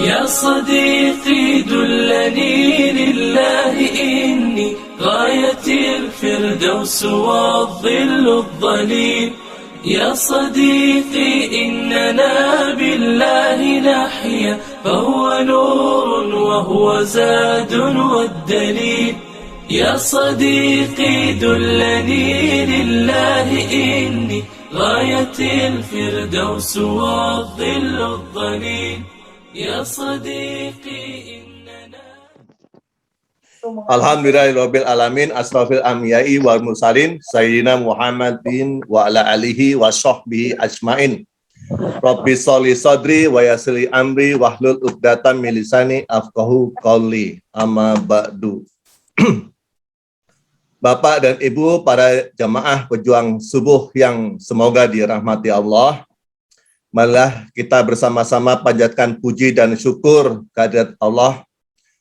يا صديقي دلني لله إني غاية الفردوس والظل الظليل. يا صديقي إننا بالله نحيا فهو نور وهو زاد والدليل. يا صديقي دلني لله إني غاية الفردوس والظل الظليل. يا صديقي إننا Alhamdulillahirabbil alamin, asrofil anbiya'i wal mursalin sayyidina Muhammadin wa ala alihi wa sahbihi ajmain. Rabbi sholli sadri wa yassir amri wahlul 'uqdatam min lisani afqahu qawli. Amma ba'du. Bapak dan Ibu para jamaah pejuang subuh yang semoga dirahmati Allah. Malah kita bersama-sama panjatkan puji dan syukur kehadirat Allah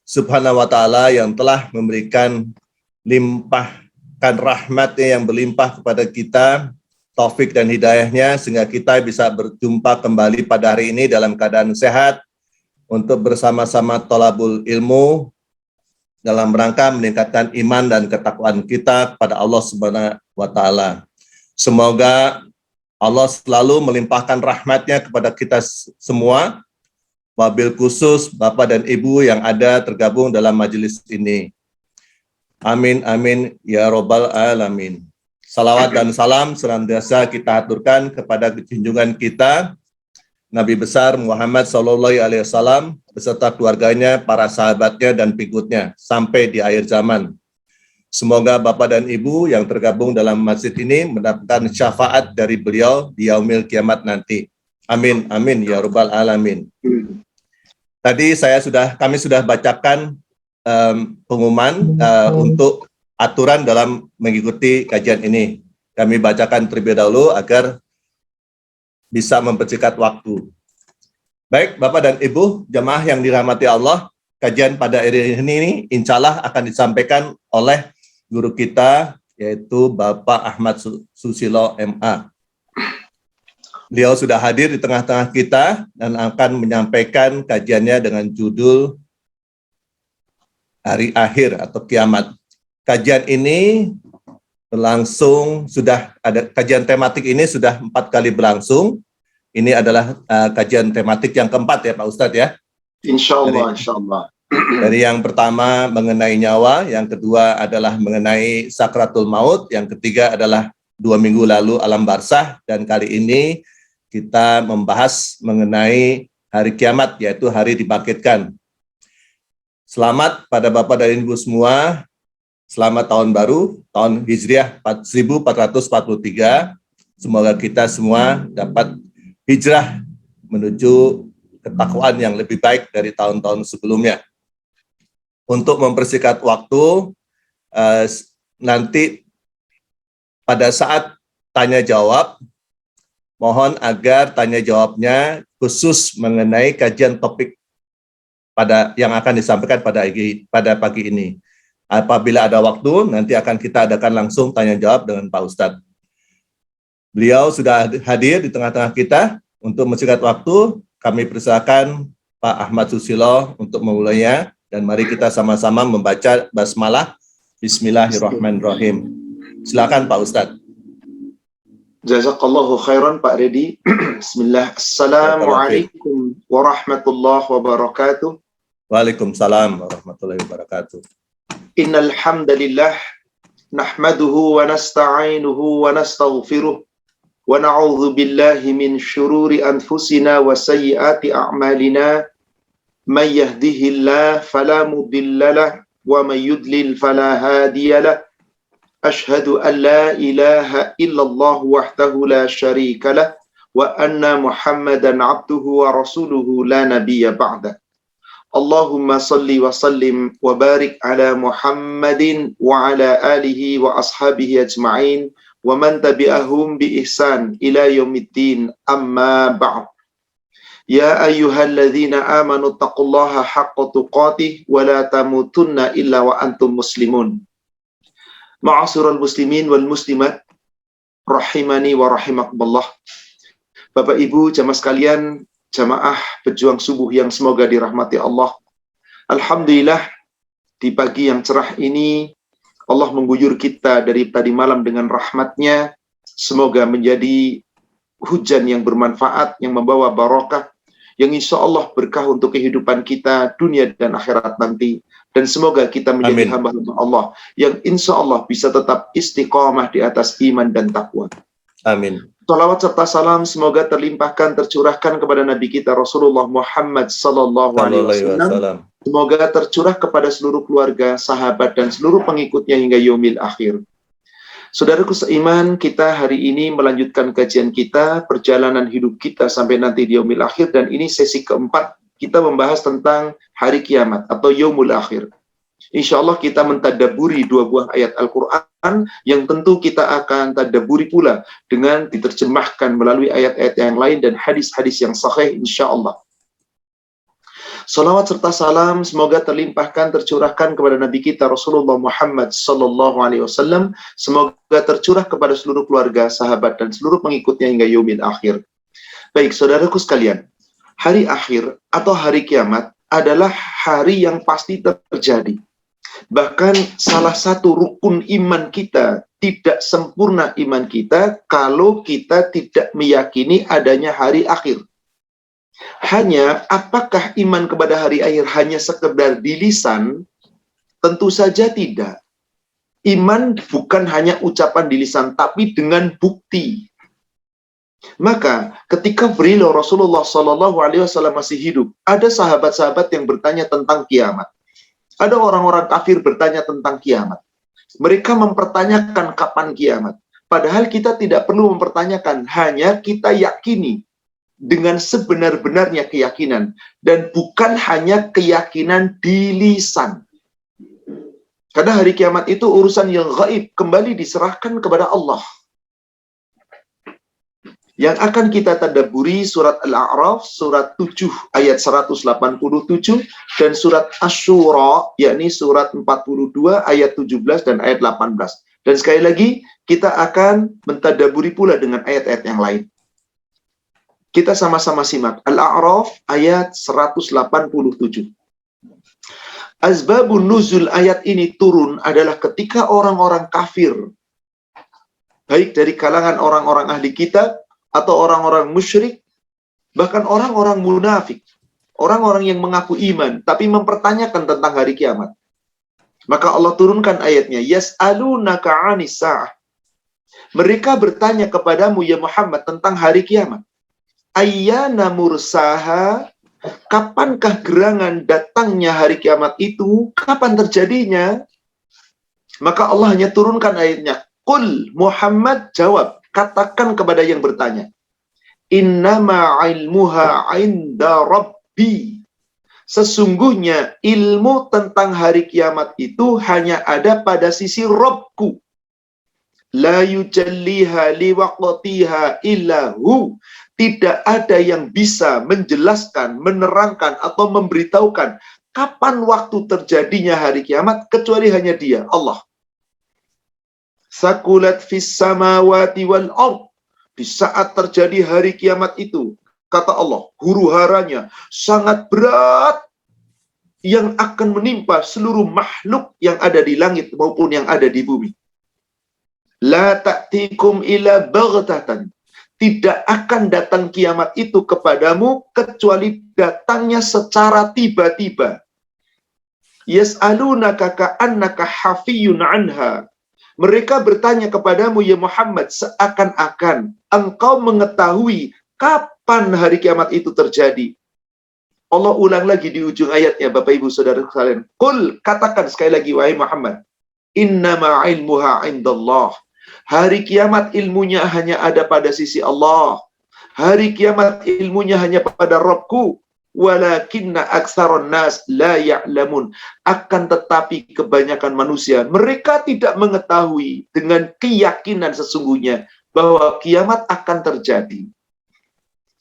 Subhanahu wa Ta'ala yang telah memberikan limpahkan rahmatnya yang berlimpah kepada kita, taufik dan hidayahnya, sehingga kita bisa berjumpa kembali pada hari ini dalam keadaan sehat untuk bersama-sama thalabul ilmu dalam rangka meningkatkan iman dan ketakwaan kita kepada Allah Subhanahu wa Ta'ala. Semoga Allah selalu melimpahkan rahmatnya kepada kita semua, wabil khusus Bapak dan Ibu yang ada tergabung dalam majelis ini. Amin, amin, ya robbal alamin. Salawat dan salam senantiasa kita aturkan kepada junjungan kita, Nabi besar Muhammad SAW, beserta keluarganya, para sahabatnya, dan pengikutnya, sampai di akhir zaman. Semoga Bapak dan Ibu yang tergabung dalam masjid ini mendapatkan syafaat dari beliau di yaumil kiamat nanti. Amin, amin, ya rabbal alamin. Tadi kami sudah bacakan pengumuman untuk aturan dalam mengikuti kajian ini. Kami bacakan terlebih dahulu agar bisa mempersingkat waktu. Baik, Bapak dan Ibu, jamaah yang dirahmati Allah, kajian pada hari ini insya Allah akan disampaikan oleh guru kita, yaitu Bapak Ahmad Susilo MA. Beliau sudah hadir di tengah-tengah kita dan akan menyampaikan kajiannya dengan judul Hari Akhir atau Kiamat. Kajian ini berlangsung, kajian tematik ini sudah 4 kali berlangsung. Ini adalah kajian tematik yang keempat ya Pak Ustadz ya? Insya Allah. Dari yang pertama mengenai nyawa, yang kedua adalah mengenai sakratul maut, yang ketiga adalah 2 minggu lalu alam barzah, dan kali ini kita membahas mengenai hari kiamat, yaitu hari dibangkitkan. Selamat pada Bapak dan Ibu semua, selamat tahun baru, tahun Hijriah 1443. Semoga kita semua dapat hijrah menuju ketakwaan yang lebih baik dari tahun-tahun sebelumnya. Untuk mempersingkat waktu, nanti pada saat tanya jawab, mohon agar tanya jawabnya khusus mengenai kajian topik yang akan disampaikan pada pagi ini. Apabila ada waktu, nanti akan kita adakan langsung tanya jawab dengan Pak Ustadz. Beliau sudah hadir di tengah-tengah kita. Untuk mempersingkat waktu, kami persilakan Pak Ahmad Susilo untuk memulainya. Dan mari kita sama-sama membaca basmalah. Bismillahirrahmanirrahim. Silakan Pak Ustadz. Jazakallahu khairan Pak Redi. Bismillah. Assalamualaikum warahmatullahi wabarakatuh. Waalaikumsalam warahmatullahi wabarakatuh. Innal hamdalillah nahmaduhu wa nasta'inuhu wa nastaghfiruh wa na'udzu billahi min syururi anfusina wa sayyiati a'malina. Man yahdihillahu fala mudilla lahu wa man yudlil fala hadiya lahu. Ashhadu an la ilaha illallah wahdahu la syarika lah wa anna Muhammadan abduhu wa rasuluhu la nabiyya ba'da. Allahumma salli wa sallim wa barik ala Muhammadin wa ala alihi wa ashabihi ajma'in wa man tabi'ahum bi ihsan ila yaumiddin, amma ba'd. Ya ayyuhalladzina amanu taqullaha haqqa tuqatih wa la tamutunna illa wa antum muslimun. Ma'asyiral muslimin wal muslimat rahimani wa rahimakumullah. Bapak Ibu jamaah sekalian, jamaah pejuang subuh yang semoga dirahmati Allah. Alhamdulillah di pagi yang cerah ini Allah mengguyur kita dari tadi malam dengan rahmatnya. Semoga menjadi hujan yang bermanfaat, yang membawa barokah, yang insya Allah berkah untuk kehidupan kita dunia dan akhirat nanti. Dan semoga kita menjadi hamba-hamba Allah yang insya Allah bisa tetap istiqamah di atas iman dan takwa. Amin. Salawat serta salam semoga terlimpahkan, tercurahkan kepada Nabi kita Rasulullah Muhammad sallallahu alaihi wasallam. Semoga tercurah kepada seluruh keluarga, sahabat, dan seluruh pengikutnya hingga yaumil akhir. Saudaraku seiman, kita hari ini melanjutkan kajian kita, perjalanan hidup kita sampai nanti di yaumil akhir, dan ini sesi keempat, kita membahas tentang hari kiamat atau yaumul akhir. Insya Allah kita mentadaburi dua buah ayat Al-Quran yang tentu kita akan tadaburi pula dengan diterjemahkan melalui ayat-ayat yang lain dan hadis-hadis yang sahih insya Allah. Salawat serta salam semoga terlimpahkan, tercurahkan kepada Nabi kita Rasulullah Muhammad sallallahu alaihi wasallam. Semoga tercurah kepada seluruh keluarga, sahabat, dan seluruh pengikutnya hingga yaumil akhir. Baik, saudaraku sekalian, hari akhir atau hari kiamat adalah hari yang pasti terjadi. Bahkan salah satu rukun iman kita, tidak sempurna iman kita kalau kita tidak meyakini adanya hari akhir. Hanya apakah iman kepada hari akhir hanya sekedar di lisan? Tentu saja tidak. Iman bukan hanya ucapan di lisan, tapi dengan bukti. Maka ketika beliau Rasulullah Shallallahu Alaihi Wasallam masih hidup, ada sahabat-sahabat yang bertanya tentang kiamat. Ada orang-orang kafir bertanya tentang kiamat. Mereka mempertanyakan kapan kiamat. Padahal kita tidak perlu mempertanyakan, hanya kita yakini dengan sebenar-benarnya keyakinan, dan bukan hanya keyakinan di lisan. Karena hari kiamat itu urusan yang gaib, kembali diserahkan kepada Allah. Yang akan kita tadabburi surat Al-A'raf, surat 7 ayat 187, dan surat Asy-Syura, yakni surat 42 ayat 17 dan ayat 18. Dan sekali lagi, kita akan mentadabburi pula dengan ayat-ayat yang lain. Kita sama-sama simak. Al-A'raf ayat 187. Asbabun nuzul ayat ini turun adalah ketika orang-orang kafir, baik dari kalangan orang-orang ahli kitab, atau orang-orang musyrik, bahkan orang-orang munafik, orang-orang yang mengaku iman, tapi mempertanyakan tentang hari kiamat. Maka Allah turunkan ayatnya, Yas'alunaka 'anis sa'ah. Mereka bertanya kepadamu ya Muhammad tentang hari kiamat. Ayyana mursaha, kapankah gerangan datangnya hari kiamat itu? Kapan terjadinya? Maka Allah hanya turunkan ayatnya. Qul, Muhammad jawab, katakan kepada yang bertanya. Innama ilmuha 'inda rabbi. Sesungguhnya ilmu tentang hari kiamat itu hanya ada pada sisi Rabbku. La yujalliha liwaqtiha illa hu. Tidak ada yang bisa menjelaskan, menerangkan, atau memberitahukan kapan waktu terjadinya hari kiamat, kecuali hanya Dia, Allah. Sakulat fis samawati wal ard. Di saat terjadi hari kiamat itu, kata Allah, huru-haranya sangat berat yang akan menimpa seluruh makhluk yang ada di langit maupun yang ada di bumi. La ta'tikum ila baghtatan. Tidak akan datang kiamat itu kepadamu kecuali datangnya secara tiba-tiba. Yas'alunaka ka'annaka hafiyun anha. Mereka bertanya kepadamu ya Muhammad seakan-akan engkau mengetahui kapan hari kiamat itu terjadi. Allah ulang lagi di ujung ayatnya, Bapak Ibu Saudara sekalian. Qul, katakan sekali lagi wahai Muhammad, innama ilmuha 'indallah. Hari kiamat ilmunya hanya ada pada sisi Allah. Hari kiamat ilmunya hanya pada Rabbku. Walakinna aktsaron nas la ya'lamun. Akan tetapi kebanyakan manusia, mereka tidak mengetahui dengan keyakinan sesungguhnya bahwa kiamat akan terjadi.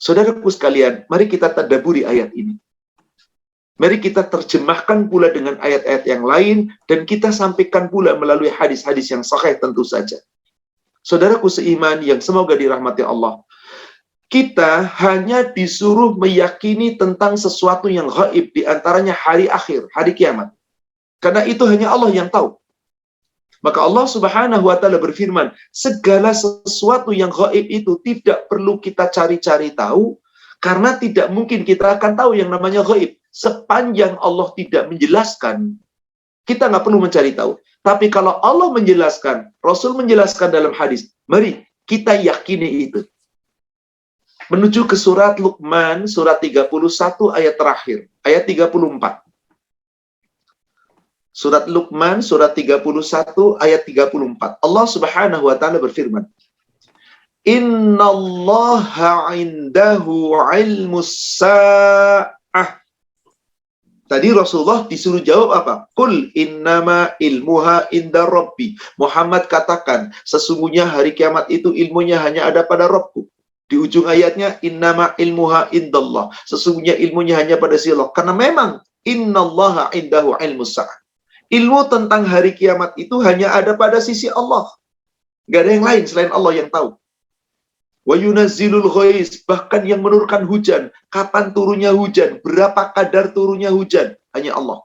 Saudaraku sekalian, mari kita tadabburi ayat ini. Mari kita terjemahkan pula dengan ayat-ayat yang lain, dan kita sampaikan pula melalui hadis-hadis yang sahih tentu saja. Saudaraku seiman yang semoga dirahmati Allah, kita hanya disuruh meyakini tentang sesuatu yang gaib, diantaranya hari akhir, hari kiamat. Karena itu hanya Allah yang tahu. Maka Allah Subhanahu wa Ta'ala berfirman, segala sesuatu yang gaib itu tidak perlu kita cari-cari tahu, karena tidak mungkin kita akan tahu yang namanya gaib. Sepanjang Allah tidak menjelaskan, kita nggak perlu mencari tahu. Tapi kalau Allah menjelaskan, Rasul menjelaskan dalam hadis, mari kita yakini itu. Menuju ke surat Luqman, surat 31 ayat terakhir, ayat 34. Surat Luqman, surat 31 ayat 34. Allah Subhanahu wa Ta'ala berfirman, Innallaha indahu ilmus sa'ah. Tadi Rasulullah disuruh jawab apa? Qul innama ilmuha inda rabbi. Muhammad katakan, sesungguhnya hari kiamat itu ilmunya hanya ada pada Rabbku. Di ujung ayatnya, innama ilmuha indallah. Sesungguhnya ilmunya hanya pada si Allah. Karena memang, innallaha indahu ilmus sa'ah. Ilmu tentang hari kiamat itu hanya ada pada sisi Allah. Gak ada yang lain selain Allah yang tahu. Wa yunazzilul ghais, bahkan yang menurunkan hujan, kapan turunnya hujan, berapa kadar turunnya hujan, hanya Allah.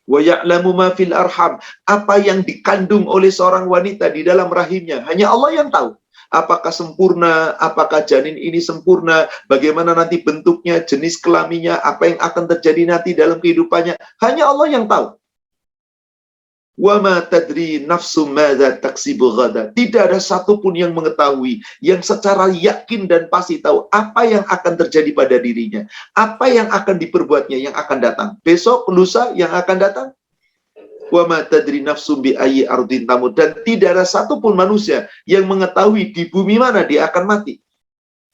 Wa ya'lamu ma fil arham, apa yang dikandung oleh seorang wanita di dalam rahimnya, hanya Allah yang tahu. Apakah sempurna, apakah janin ini sempurna, bagaimana nanti bentuknya, jenis kelaminnya, apa yang akan terjadi nanti dalam kehidupannya, hanya Allah yang tahu. Wa ma tadri nafsum madza taksibu ghada. Tidak ada satupun yang mengetahui, yang secara yakin dan pasti tahu apa yang akan terjadi pada dirinya, apa yang akan diperbuatnya yang akan datang. Besok, lusa yang akan datang. Wa ma tadri nafsum bi ayyi ardin tamut. Dan tidak ada satupun manusia yang mengetahui di bumi mana dia akan mati.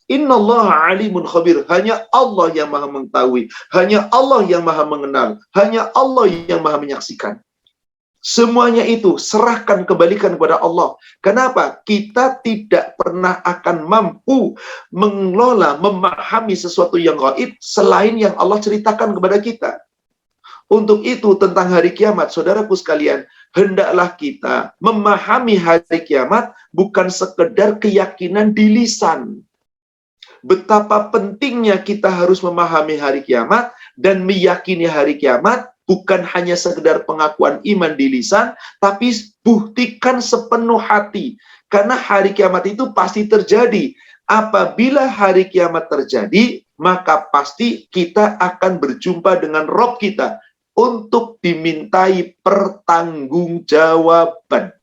Innallaha alimun khabir. Hanya Allah yang maha mengetahui, hanya Allah yang maha mengenal, hanya Allah yang maha menyaksikan. Semuanya itu serahkan, kembalikan kepada Allah. Kenapa? Kita tidak pernah akan mampu mengelola, memahami sesuatu yang gaib selain yang Allah ceritakan kepada kita. Untuk itu tentang hari kiamat, saudaraku sekalian, hendaklah kita memahami hari kiamat bukan sekedar keyakinan di lisan. Betapa pentingnya kita harus memahami hari kiamat dan meyakini hari kiamat, bukan hanya sekedar pengakuan iman di lisan, tapi buktikan sepenuh hati. Karena hari kiamat itu pasti terjadi. Apabila hari kiamat terjadi, maka pasti kita akan berjumpa dengan Rabb kita untuk dimintai pertanggungjawaban.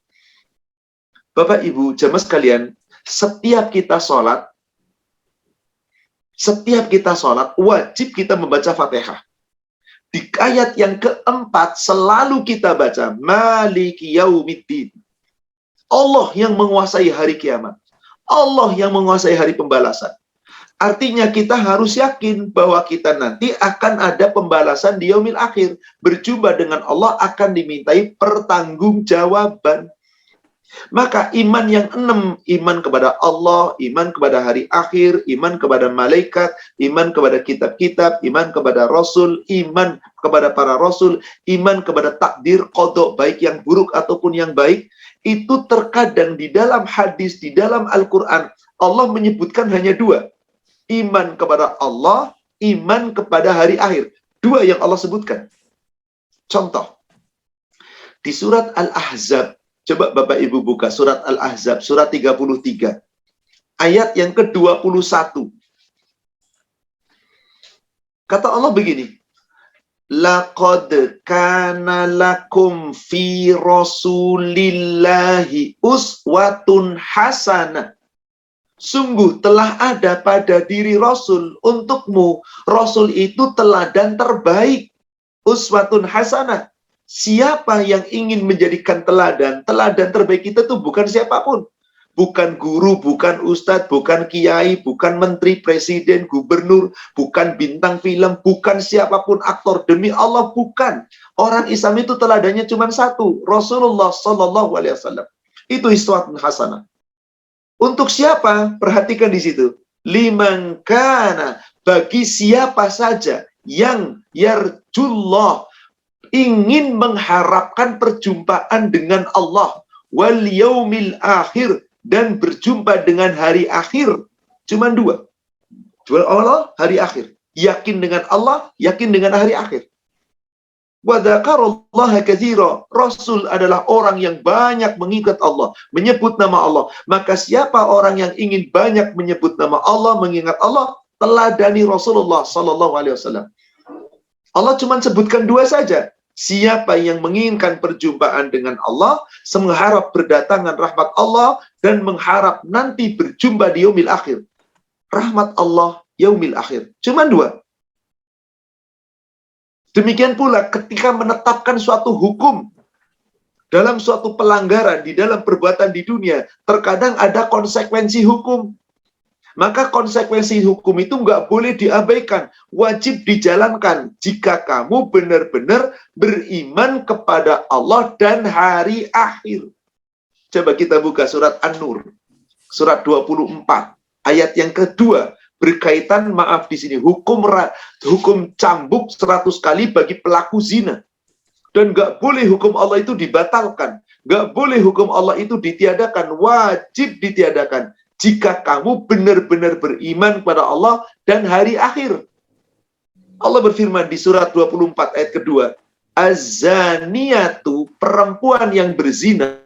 Bapak Ibu, jamaah sekalian, setiap kita sholat, wajib kita membaca Fatihah. Di ayat yang keempat selalu kita baca Maliki Yaumiddin. Allah yang menguasai hari kiamat. Allah yang menguasai hari pembalasan. Artinya kita harus yakin bahwa kita nanti akan ada pembalasan di yaumil akhir. Berjumpa dengan Allah akan dimintai pertanggungjawaban. Maka iman yang 6, iman kepada Allah, iman kepada hari akhir, iman kepada malaikat, iman kepada kitab-kitab, iman kepada Rasul, iman kepada para Rasul, iman kepada takdir, qada, baik yang buruk ataupun yang baik, itu terkadang di dalam hadis, di dalam Al-Quran, Allah menyebutkan hanya 2. Iman kepada Allah, iman kepada hari akhir. 2 yang Allah sebutkan. Contoh, di surat Al-Ahzab, coba Bapak Ibu buka surat Al-Ahzab, surat 33. Ayat yang ke-21. Kata Allah begini, Laqad kana lakum fi rasulillahi uswatun hasanah. Sungguh telah ada pada diri Rasul untukmu. Rasul itu teladan terbaik. Uswatun hasanah. Siapa yang ingin menjadikan teladan terbaik kita tuh bukan siapapun. Bukan guru, bukan ustadz, bukan kiai, bukan menteri, presiden, gubernur, bukan bintang film, bukan siapapun aktor. Demi Allah, bukan. Orang Islam itu teladannya cuma satu. Rasulullah Sallallahu Alaihi Wasallam. Itu uswatun hasanah. Untuk siapa? Perhatikan di situ. liman kana, bagi siapa saja yang yarjullah, ingin mengharapkan perjumpaan dengan Allah, wal yaumil akhir, dan berjumpa dengan hari akhir. Cuman dua. Allah, hari akhir. Yakin dengan Allah, yakin dengan hari akhir. Wa dzakarallaha katsira. Rasul adalah orang yang banyak mengingat Allah, menyebut nama Allah. Maka siapa orang yang ingin banyak menyebut nama Allah, mengingat Allah, teladani Rasulullah sallallahu alaihi wasallam. Allah cuma sebutkan dua saja. Siapa yang menginginkan perjumpaan dengan Allah, mengharap berdatangan rahmat Allah, dan mengharap nanti berjumpa di yaumil akhir. Rahmat Allah, yaumil akhir. Cuma dua. Demikian pula ketika menetapkan suatu hukum dalam suatu pelanggaran di dalam perbuatan di dunia, terkadang ada konsekuensi hukum. Maka konsekuensi hukum itu nggak boleh diabaikan, wajib dijalankan jika kamu benar-benar beriman kepada Allah dan hari akhir. Coba kita buka surat An-Nur, surat 24, ayat yang kedua, berkaitan, maaf di sini, hukum cambuk 100 kali bagi pelaku zina. Dan nggak boleh hukum Allah itu dibatalkan, nggak boleh hukum Allah itu ditiadakan, wajib ditiadakan jika kamu benar-benar beriman kepada Allah dan hari akhir. Allah berfirman di surat 24 ayat kedua, Az-zaniyatu, perempuan yang berzina,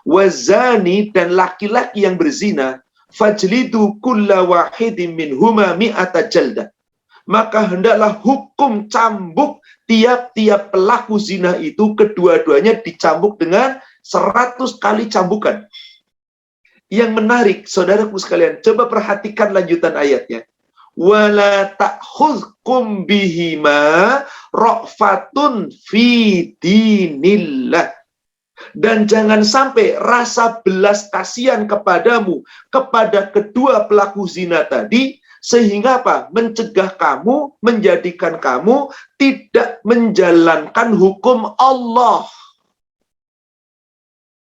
wazani, dan laki-laki yang berzina, fajlidu kulla wahidin minhuma mi'ata jaldah. Maka hendaklah hukum cambuk tiap-tiap pelaku zina itu, kedua-duanya dicambuk dengan 100 kali cambukan. Yang menarik, saudaraku sekalian, coba perhatikan lanjutan ayatnya. Wala ta'khudhukum bihima ra'fatun fi dinillah. Dan jangan sampai rasa belas kasihan kepadamu, kepada kedua pelaku zina tadi, sehingga apa? Mencegah kamu, menjadikan kamu tidak menjalankan hukum Allah.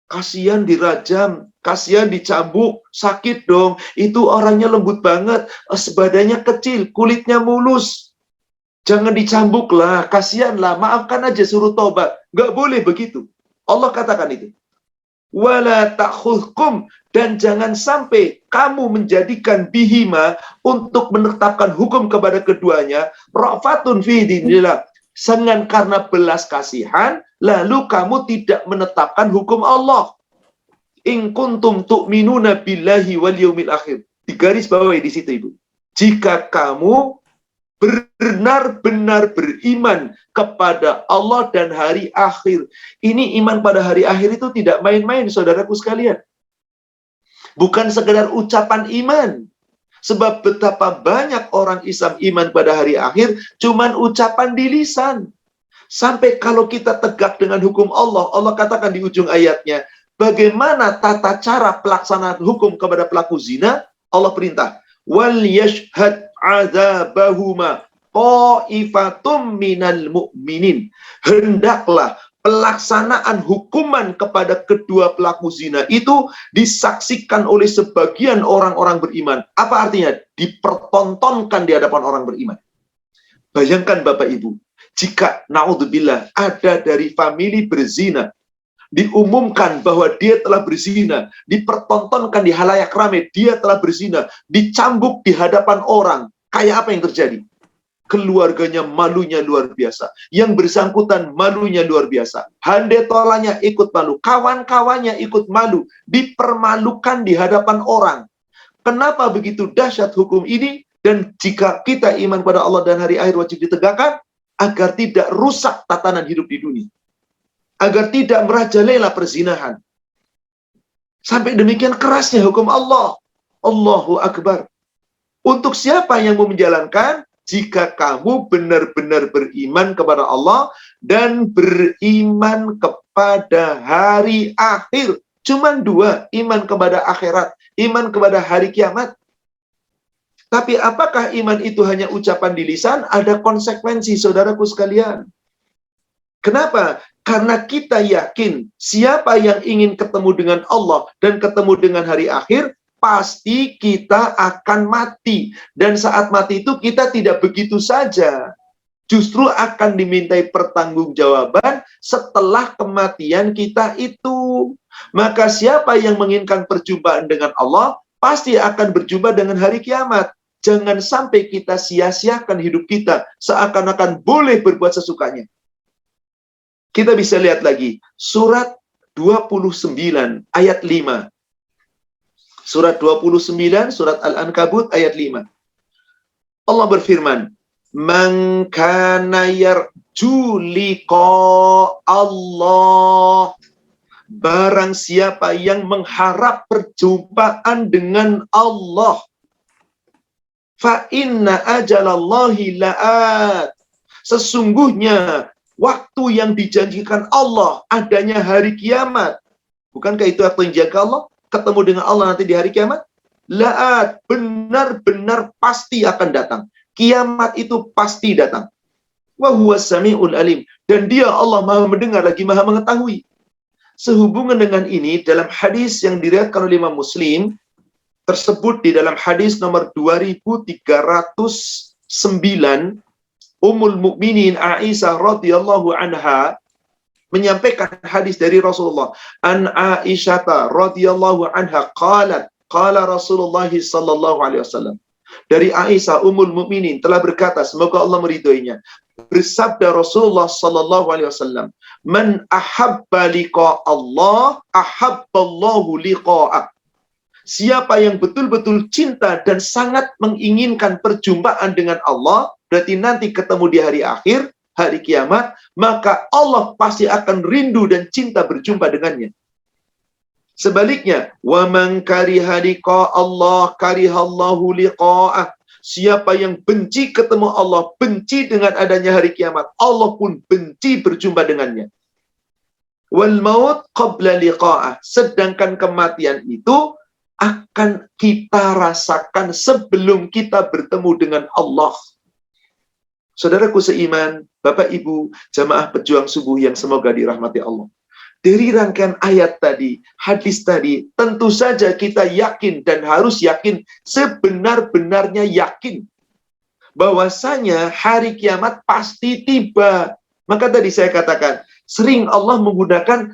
Kasihan dirajam, kasihan dicambuk, sakit dong. Itu orangnya lembut banget, badannya kecil, kulitnya mulus. Jangan dicambuk lah, kasihan lah, maafkan aja, suruh tobat. Nggak boleh begitu. Allah katakan itu. Wala ta'khudhukum, dan jangan sampai kamu menjadikan bihima, untuk menetapkan hukum kepada keduanya, ra'fatun fi dinillah, dengan karena belas kasihan, lalu kamu tidak menetapkan hukum Allah. In kuntum tu'minuna billahi wal yaumil akhir. Di garis bawahi di situ, Ibu. Jika kamu benar-benar beriman kepada Allah dan hari akhir. Ini iman pada hari akhir itu tidak main-main, saudaraku sekalian. Bukan sekedar ucapan iman. Sebab betapa banyak orang Islam iman pada hari akhir, cuman ucapan di lisan. Sampai kalau kita tegak dengan hukum Allah, Allah katakan di ujung ayatnya, bagaimana tata cara pelaksanaan hukum kepada pelaku zina? Allah perintah, wal yashhad adzabahuma qaifatum minal mu'minin. Hendaklah pelaksanaan hukuman kepada kedua pelaku zina itu disaksikan oleh sebagian orang-orang beriman. Apa artinya? Dipertontonkan di hadapan orang beriman. Bayangkan Bapak Ibu, jika naudzubillah ada dari famili berzina, diumumkan bahwa dia telah berzina, dipertontonkan di halayak ramai, dia telah berzina, dicambuk di hadapan orang, kayak apa yang terjadi? Keluarganya malunya luar biasa, yang bersangkutan malunya luar biasa, handetolanya ikut malu, kawan-kawannya ikut malu, dipermalukan di hadapan orang. Kenapa begitu dahsyat hukum ini? Dan jika kita iman pada Allah dan hari akhir, wajib ditegakkan agar tidak rusak tatanan hidup di dunia, agar tidak merajalela perzinahan. Sampai demikian kerasnya hukum Allah. Allahu Akbar. Untuk siapa yang mau menjalankan? Jika kamu benar-benar beriman kepada Allah dan beriman kepada hari akhir. Cuman dua, iman kepada akhirat, iman kepada hari kiamat. Tapi apakah iman itu hanya ucapan di lisan? Ada konsekuensi, saudaraku sekalian. Kenapa? Karena kita yakin siapa yang ingin ketemu dengan Allah dan ketemu dengan hari akhir, pasti kita akan mati. Dan saat mati itu kita tidak begitu saja. Justru akan dimintai pertanggungjawaban setelah kematian kita itu. Maka siapa yang menginginkan perjumpaan dengan Allah, pasti akan berjumpa dengan hari kiamat. Jangan sampai kita sia-siakan hidup kita seakan-akan boleh berbuat sesukanya. Kita bisa lihat lagi surat 29 ayat 5. Surat 29, surat Al-Ankabut ayat 5. Allah berfirman, "Man kana yarju liqa Allah." Barang siapa yang mengharap perjumpaan dengan Allah, fa inna ajalallahi la'at. Sesungguhnya waktu yang dijanjikan Allah adanya hari kiamat. Bukankah itu apa yang dijaga Allah? Ketemu dengan Allah nanti di hari kiamat? La'at, benar-benar pasti akan datang. Kiamat itu pasti datang. Wa huwas sami'ul alim. Dan dia Allah Maha mendengar lagi Maha mengetahui. Sehubungan dengan ini, dalam hadis yang diriwayatkan oleh Imam Muslim, tersebut di dalam hadis nomor 2309, Ummul Mukminin Aisyah radhiyallahu anha menyampaikan hadis dari Rasulullah. An Aisyah radhiyallahu anha qalat, qala Rasulullah sallallahu alaihi wasallam. Dari Aisyah Ummul Mukminin telah berkata, semoga Allah meridhoinya, bersabda Rasulullah sallallahu alaihi wasallam, "Man ahabba liqa Allah, ahabballahu liqa'ah." Siapa yang betul-betul cinta dan sangat menginginkan perjumpaan dengan Allah, berarti nanti ketemu di hari akhir, hari kiamat, maka Allah pasti akan rindu dan cinta berjumpa dengannya. Sebaliknya, wa man kariha liqa Allah karihallahu liqa'ah. Siapa yang benci ketemu Allah, benci dengan adanya hari kiamat, Allah pun benci berjumpa dengannya. Wal maut qabla liqa'ah. Sedangkan kematian itu akan kita rasakan sebelum kita bertemu dengan Allah. Saudaraku seiman, Bapak Ibu, jamaah pejuang subuh yang semoga dirahmati Allah. Dari rangkaian ayat tadi, hadis tadi, tentu saja kita yakin dan harus yakin, sebenar-benarnya yakin, bahwasanya hari kiamat pasti tiba. Maka tadi saya katakan, sering Allah menggunakan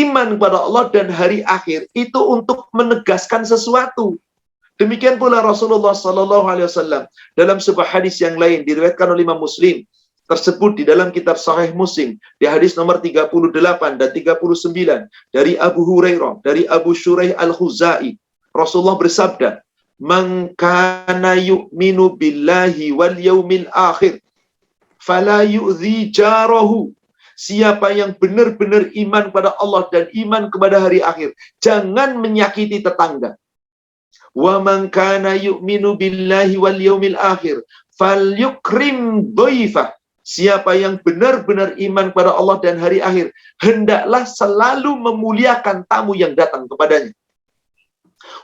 iman kepada Allah dan hari akhir itu untuk menegaskan sesuatu. Demikian pula Rasulullah Sallallahu Alaihi Wasallam dalam sebuah hadis yang lain diriwayatkan oleh Imam Muslim, tersebut di dalam kitab Sahih Muslim di hadis nomor 38 dan 39 dari Abu Hurairah, dari Abu Shuraih Al-Khuzai. Rasulullah bersabda, "Man kana yu'minu billahi wal yaumil akhir fala yu'dhi jarahu." Siapa yang benar-benar iman kepada Allah dan iman kepada hari akhir, jangan menyakiti tetangga. Wa man kana yu'minu billahi wal yaumil akhir falyukrim dhaifah. Siapa yang benar-benar iman kepada Allah dan hari akhir, hendaklah selalu memuliakan tamu yang datang kepadanya.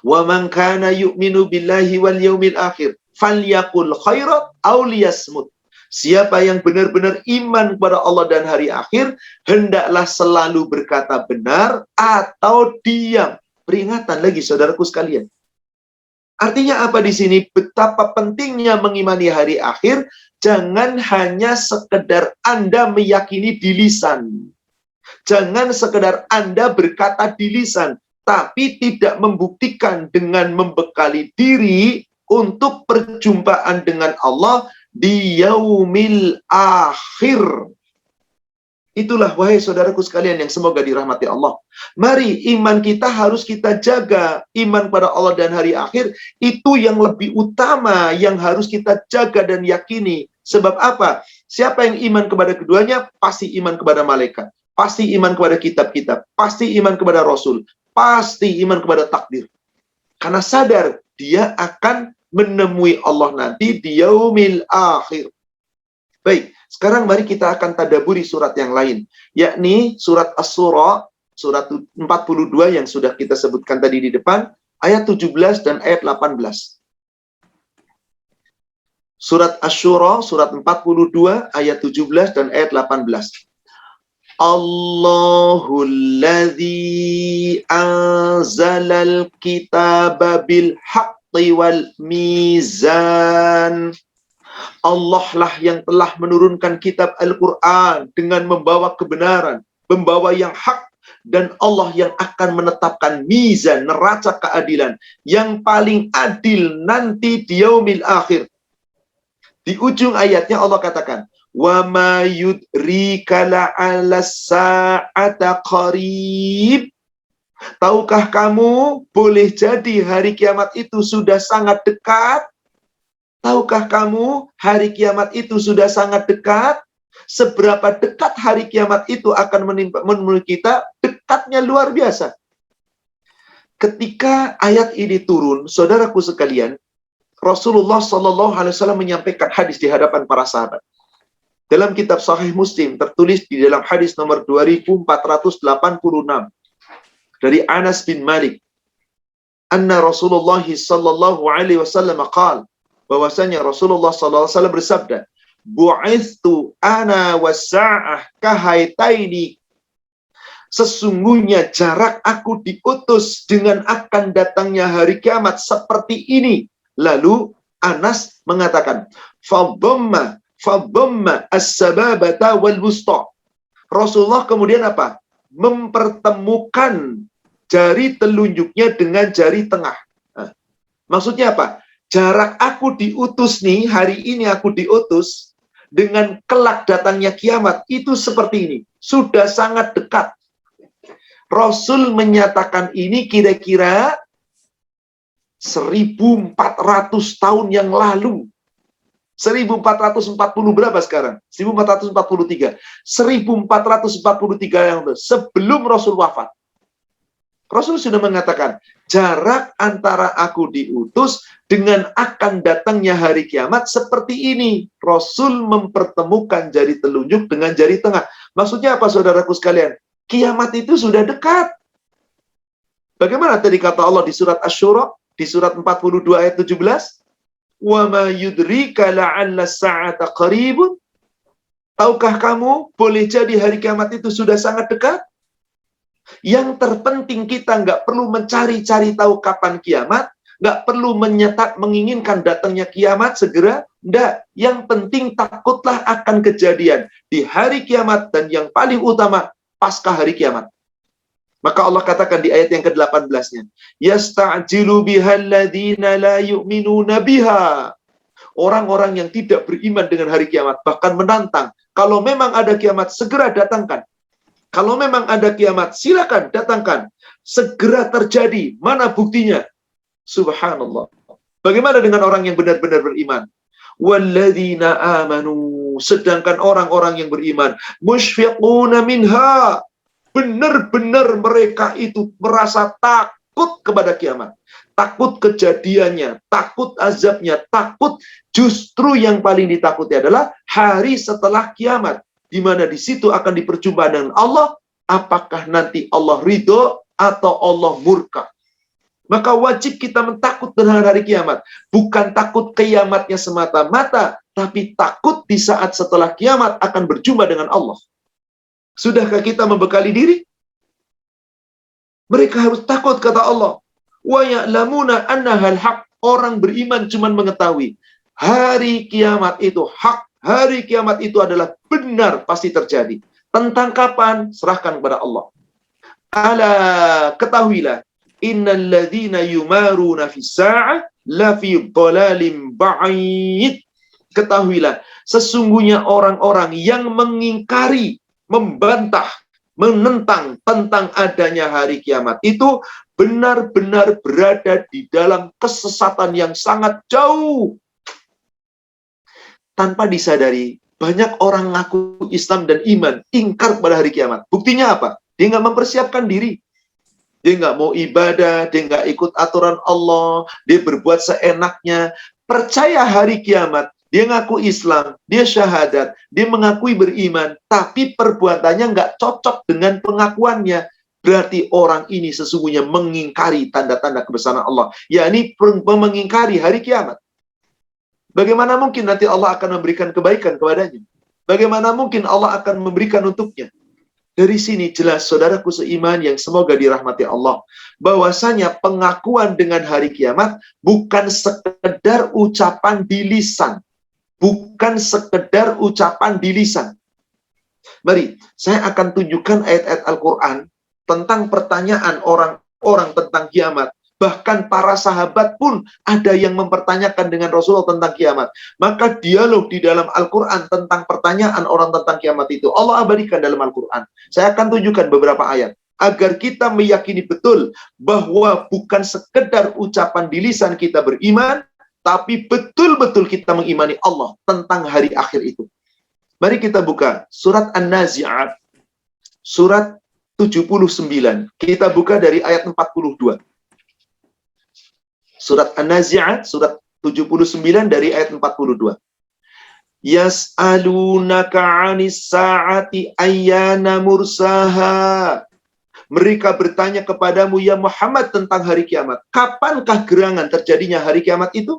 Wa man kana yu'minu billahi wal yaumil akhir falyaqul khairan aw liyasmut. Siapa yang benar-benar iman kepada Allah dan hari akhir, hendaklah selalu berkata benar atau diam. Peringatan lagi saudaraku sekalian. Artinya apa di sini? Betapa pentingnya mengimani hari akhir, jangan hanya sekedar Anda meyakini di lisan. Jangan sekedar Anda berkata di lisan, tapi tidak membuktikan dengan membekali diri untuk perjumpaan dengan Allah di yaumil akhir. Itulah wahai saudaraku sekalian yang semoga dirahmati Allah. Mari iman kita harus kita jaga. Iman pada Allah dan hari akhir itu yang lebih utama yang harus kita jaga dan yakini. Sebab apa? Siapa yang iman kepada keduanya pasti iman kepada malaikat, pasti iman kepada kitab-kitab, pasti iman kepada Rasul, pasti iman kepada takdir. Karena sadar dia akan menemui Allah nanti di yaumil akhir. Baik, sekarang mari kita akan tadaburi surat yang lain, yakni surat Asy-Syura, surat 42 yang sudah kita sebutkan tadi di depan, ayat 17 dan ayat 18. Surat Asy-Syura, surat 42, ayat 17 dan ayat 18. Allahul ladzi anzalal kitaba bil haqqi wal mizan. Allah lah yang telah menurunkan kitab Al-Quran dengan membawa kebenaran, membawa yang hak, dan Allah yang akan menetapkan mizan, neraca keadilan yang paling adil nanti di yaumil akhir. Di ujung ayatnya Allah katakan, wa ma yudrika la'alla sa'ata qarib. Tahukah kamu, boleh jadi hari kiamat itu sudah sangat dekat? Tahukah kamu, hari kiamat itu sudah sangat dekat? Seberapa dekat hari kiamat itu akan menimpa kita? Dekatnya luar biasa. Ketika ayat ini turun, saudaraku sekalian, Rasulullah Shallallahu Alaihi Wasallam menyampaikan hadis di hadapan para sahabat. Dalam kitab Sahih Muslim tertulis di dalam hadis nomor 2486 dari Anas bin Malik, anna Rasulullah Shallallahu Alaihi Wasallam qala, bahwasanya Rasulullah Shallallahu Alaihi Wasallam bersabda, bu'ithtu ana wasa'ah kahaitaini. Sesungguhnya jarak aku diutus dengan akan datangnya hari kiamat seperti ini. Lalu Anas mengatakan, fadhamma as-sababata wal wusta. Rasulullah kemudian apa? Mempertemukan jari telunjuknya dengan jari tengah. Nah, maksudnya apa? Jarak aku diutus nih, hari ini aku diutus dengan kelak datangnya kiamat itu seperti ini. Sudah sangat dekat. Rasul menyatakan ini kira-kira 1400 tahun yang lalu. 1440 berapa sekarang? 1443. 1443 yang lalu. Sebelum Rasul wafat. Rasul sudah mengatakan, jarak antara aku diutus dengan akan datangnya hari kiamat seperti ini. Rasul mempertemukan jari telunjuk dengan jari tengah. Maksudnya apa, saudaraku sekalian? Kiamat itu sudah dekat. Bagaimana tadi kata Allah di surat Asy-Syura? Di surat 42 ayat 17, wa ma yudrika la'alla sa'ata qaribun. Tahukah kamu, boleh jadi hari kiamat itu sudah sangat dekat? Yang terpenting kita nggak perlu mencari-cari tahu kapan kiamat, nggak perlu menginginkan datangnya kiamat segera, enggak. Yang penting takutlah akan kejadian di hari kiamat dan yang paling utama pasca hari kiamat. Maka Allah katakan di ayat yang ke-18-nya, yasta'jilu bihal ladzina la yu'minuna biha. Orang-orang yang tidak beriman dengan hari kiamat bahkan menantang, kalau memang ada kiamat segera datangkan. Kalau memang ada kiamat silakan datangkan. Segera terjadi. Mana buktinya? Subhanallah. Bagaimana dengan orang yang benar-benar beriman? Walladzina amanu. Sedangkan orang-orang yang beriman, musyfiquna minha. Benar-benar mereka itu merasa takut kepada kiamat. Takut kejadiannya, takut azabnya, takut justru yang paling ditakuti adalah hari setelah kiamat. Di mana di situ akan diperjumpaan dengan Allah, apakah nanti Allah ridho atau Allah murka. Maka wajib kita mentakut dengan hari kiamat. Bukan takut kiamatnya semata-mata, tapi takut di saat setelah kiamat akan berjumpa dengan Allah. Sudahkah kita membekali diri? Mereka harus takut, kata Allah. Wa ya'lamuna annahal haq. Orang beriman cuma mengetahui hari kiamat itu hak. Hari kiamat itu adalah benar, pasti terjadi. Tentang kapan? Serahkan kepada Allah. Ala, ketahuilah, innal ladzina yumaruna fis sa'ah la fi dhalalim ba'id. Ketahuilah, sesungguhnya orang-orang yang mengingkari, membantah, menentang tentang adanya hari kiamat itu benar-benar berada di dalam kesesatan yang sangat jauh. Tanpa disadari, banyak orang ngaku Islam dan iman, ingkar pada hari kiamat. Buktinya apa? Dia nggak mempersiapkan diri. Dia nggak mau ibadah, dia nggak ikut aturan Allah, dia berbuat seenaknya. Percaya hari kiamat, dia ngaku Islam, dia syahadat, dia mengakui beriman, tapi perbuatannya nggak cocok dengan pengakuannya. Berarti orang ini sesungguhnya mengingkari tanda-tanda kebesaran Allah, yakni mengingkari hari kiamat. Bagaimana mungkin nanti Allah akan memberikan kebaikan kepadanya? Bagaimana mungkin Allah akan memberikan untuknya? Dari sini jelas, saudaraku seiman yang semoga dirahmati Allah, bahwasanya pengakuan dengan hari kiamat bukan sekedar ucapan di lisan. Bukan sekedar ucapan di lisan. Mari, saya akan tunjukkan ayat-ayat Al-Quran tentang pertanyaan orang-orang tentang kiamat. Bahkan para sahabat pun ada yang mempertanyakan dengan Rasulullah tentang kiamat. Maka dialog di dalam Al-Quran tentang pertanyaan orang tentang kiamat itu Allah abadikan dalam Al-Quran. Saya akan tunjukkan beberapa ayat agar kita meyakini betul bahwa bukan sekedar ucapan di lisan kita beriman, tapi betul-betul kita mengimani Allah tentang hari akhir itu. Mari kita buka surat An-Nazi'at, surat 79. Kita buka dari ayat 42. Surat An-Nazi'at, surat 79 dari ayat 42. Yas'alunaka 'anis sa'ati ayyana mursaha. Mereka bertanya kepadamu ya Muhammad tentang hari kiamat. Kapankah gerangan terjadinya hari kiamat itu?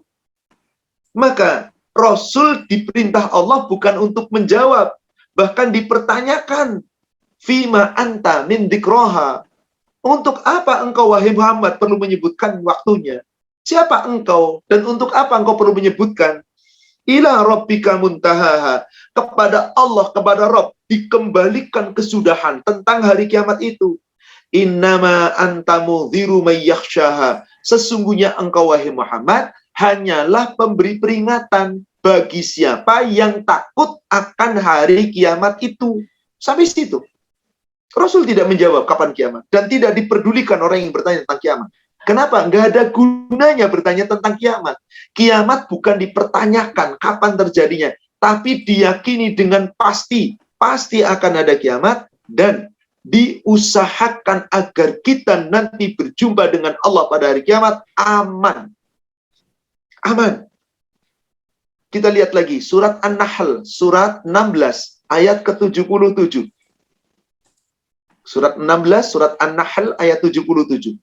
Maka Rasul diperintah Allah bukan untuk menjawab, bahkan dipertanyakan. Fima anta min dzikroha. Untuk apa engkau wahai Muhammad perlu menyebutkan waktunya? Siapa engkau dan untuk apa engkau perlu menyebutkan? Ila rabbika muntahaha. Kepada Allah, kepada Rabb dikembalikan kesudahan tentang hari kiamat itu. Innama anta mudhiru may yakhshaha. Sesungguhnya engkau wahai Muhammad hanyalah pemberi peringatan bagi siapa yang takut akan hari kiamat itu. Sampai situ. Rasul tidak menjawab kapan kiamat. Dan tidak diperdulikan orang yang bertanya tentang kiamat. Kenapa? Nggak ada gunanya bertanya tentang kiamat. Kiamat bukan dipertanyakan kapan terjadinya. Tapi diyakini dengan pasti. Pasti akan ada kiamat. Dan diusahakan agar kita nanti berjumpa dengan Allah pada hari kiamat aman. Aman. Kita lihat lagi surat An-Nahl, surat 16, ayat ke-77. Surat 16, surat An-Nahl, ayat 77.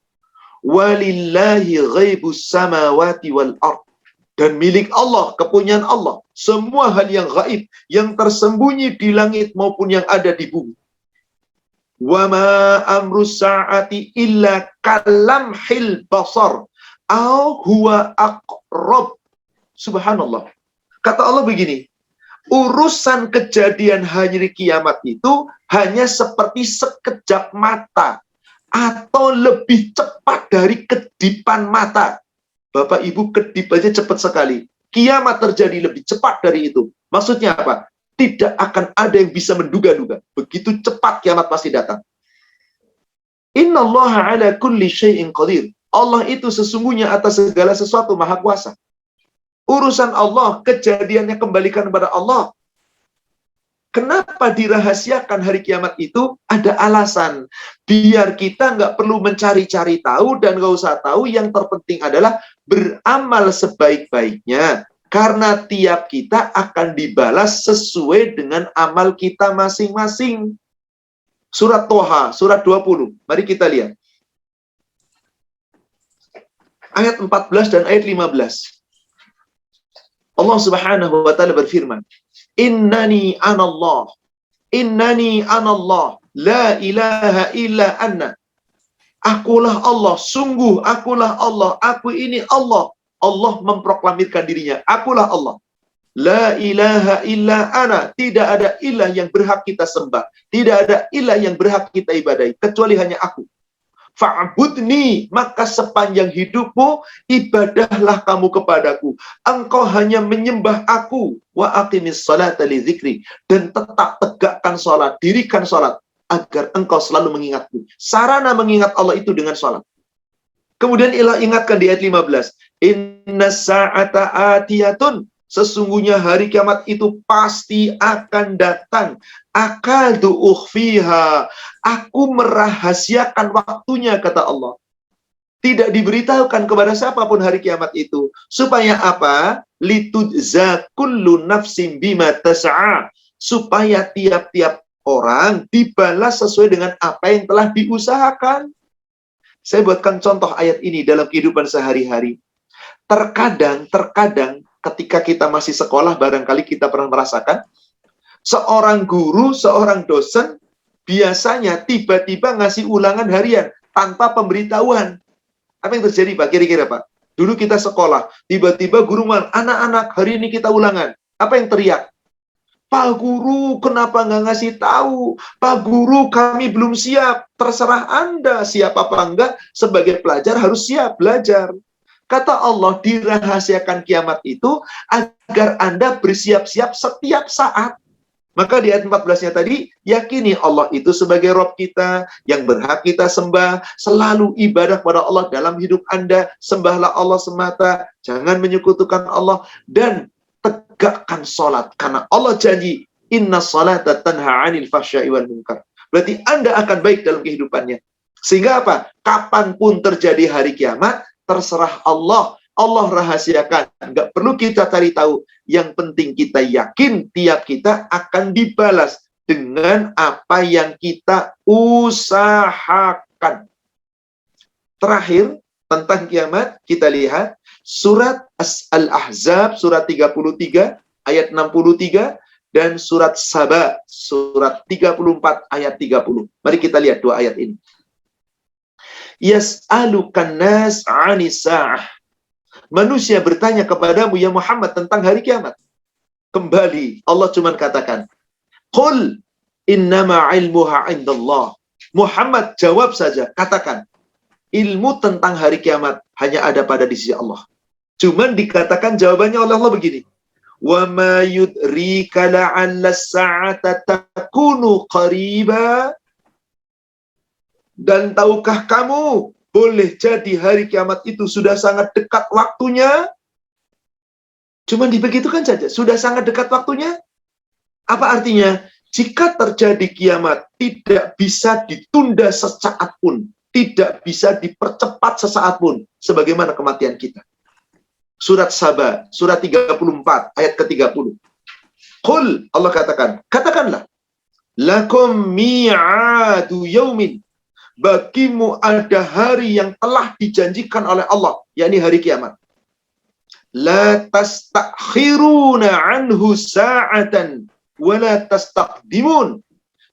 Walillahi ghaibus samawati wal ard. Dan milik Allah, kepunyaan Allah, semua hal yang gaib, yang tersembunyi di langit maupun yang ada di bumi. Wa ma amru sa'ati illa kalamhil basar. Au huwa aqrab. Subhanallah. Kata Allah begini, urusan kejadian hari kiamat itu hanya seperti sekejap mata atau lebih cepat dari kedipan mata. Bapak Ibu, kedip aja cepat sekali. Kiamat terjadi lebih cepat dari itu. Maksudnya apa? Tidak akan ada yang bisa menduga-duga. Begitu cepat kiamat pasti datang. Innallaha ala kulli syai'in qadir. Allah itu sesungguhnya atas segala sesuatu maha kuasa. Urusan Allah, kejadiannya kembalikan kepada Allah. Kenapa dirahasiakan hari kiamat itu? Ada alasan. Biar kita nggak perlu mencari-cari tahu dan nggak usah tahu. Yang terpenting adalah beramal sebaik-baiknya. Karena tiap kita akan dibalas sesuai dengan amal kita masing-masing. Surat Toha, surat 20. Mari kita lihat. Ayat 14 dan ayat 15. Allah Subhanahu wa taala berfirman, Innani anallah, la ilaha illa anna. Akulah Allah, sungguh akulah Allah, aku ini Allah. Allah memproklamirkan dirinya, akulah Allah. La ilaha illa ana, tidak ada ilah yang berhak kita sembah, tidak ada ilah yang berhak kita ibadahi, kecuali hanya aku. Fa'budni, maka sepanjang hidupmu ibadahlah kamu kepadaku. Engkau hanya menyembah aku. Wa aqimis salata li dzikri, dan tetap tegakkan salat, dirikan salat agar engkau selalu mengingatku. Sarana mengingat Allah itu dengan salat. Kemudian Allah ingatkan di ayat 15, Inna sa'ata atiyatun, sesungguhnya hari kiamat itu pasti akan datang. Akadu ukhfiha, aku merahasiakan waktunya, kata Allah. Tidak diberitahukan kepada siapapun hari kiamat itu. Supaya apa? Litujza kullu nafsin bima tas'a. Supaya tiap-tiap orang dibalas sesuai dengan apa yang telah diusahakan. Saya buatkan contoh ayat ini dalam kehidupan sehari-hari. Terkadang ketika kita masih sekolah, barangkali kita pernah merasakan, seorang guru, seorang dosen, biasanya tiba-tiba ngasih ulangan harian tanpa pemberitahuan. Apa yang terjadi, Pak? Kira-kira, Pak? Dulu kita sekolah, tiba-tiba guru bilang, anak-anak, hari ini kita ulangan. Apa yang teriak? Pak Guru, kenapa nggak ngasih tahu? Pak Guru, kami belum siap. Terserah Anda, siap apa enggak, sebagai pelajar harus siap belajar. Kata Allah, dirahasiakan kiamat itu agar Anda bersiap-siap setiap saat. Maka di ayat 14-nya tadi, yakini Allah itu sebagai Rabb kita, yang berhak kita sembah, selalu ibadah kepada Allah dalam hidup Anda, sembahlah Allah semata, jangan menyekutukan Allah, dan tegakkan sholat. Karena Allah janji, inna sholata tanha 'anil fahsya'i wal munkar. Berarti Anda akan baik dalam kehidupannya. Sehingga apa? Kapanpun terjadi hari kiamat, terserah Allah. Allah rahasiakan, nggak perlu kita cari tahu. Yang penting kita yakin tiap kita akan dibalas dengan apa yang kita usahakan. Terakhir, tentang kiamat, kita lihat surat Al-Ahzab, surat 33, ayat 63, dan surat Saba, surat 34, ayat 30. Mari kita lihat dua ayat ini. Yas'alukan nas 'anis sa'ah. Manusia bertanya kepadamu ya Muhammad tentang hari kiamat. Kembali Allah cuma katakan, Qul innama ilmuha indallah. Muhammad jawab saja, katakan, ilmu tentang hari kiamat hanya ada pada di sisi Allah. Cuman dikatakan jawabannya oleh Allah begini, wa ma yudrika la'alla as-sa'ata takunu qariba. Dan tahukah kamu, boleh jadi hari kiamat itu sudah sangat dekat waktunya. Cuman dibegitukan saja, sudah sangat dekat waktunya. Apa artinya? Jika terjadi kiamat, tidak bisa ditunda sesaat pun. Tidak bisa dipercepat sesaat pun. Sebagaimana kematian kita. Surat Saba, surat 34, ayat ke-30. Qul, Allah katakan, katakanlah. Lakum mi'adu yaumin. Bagimu ada hari yang telah dijanjikan oleh Allah, yakni hari kiamat. La tastakhiruna anhu sa'atan wa la tastaqdimun.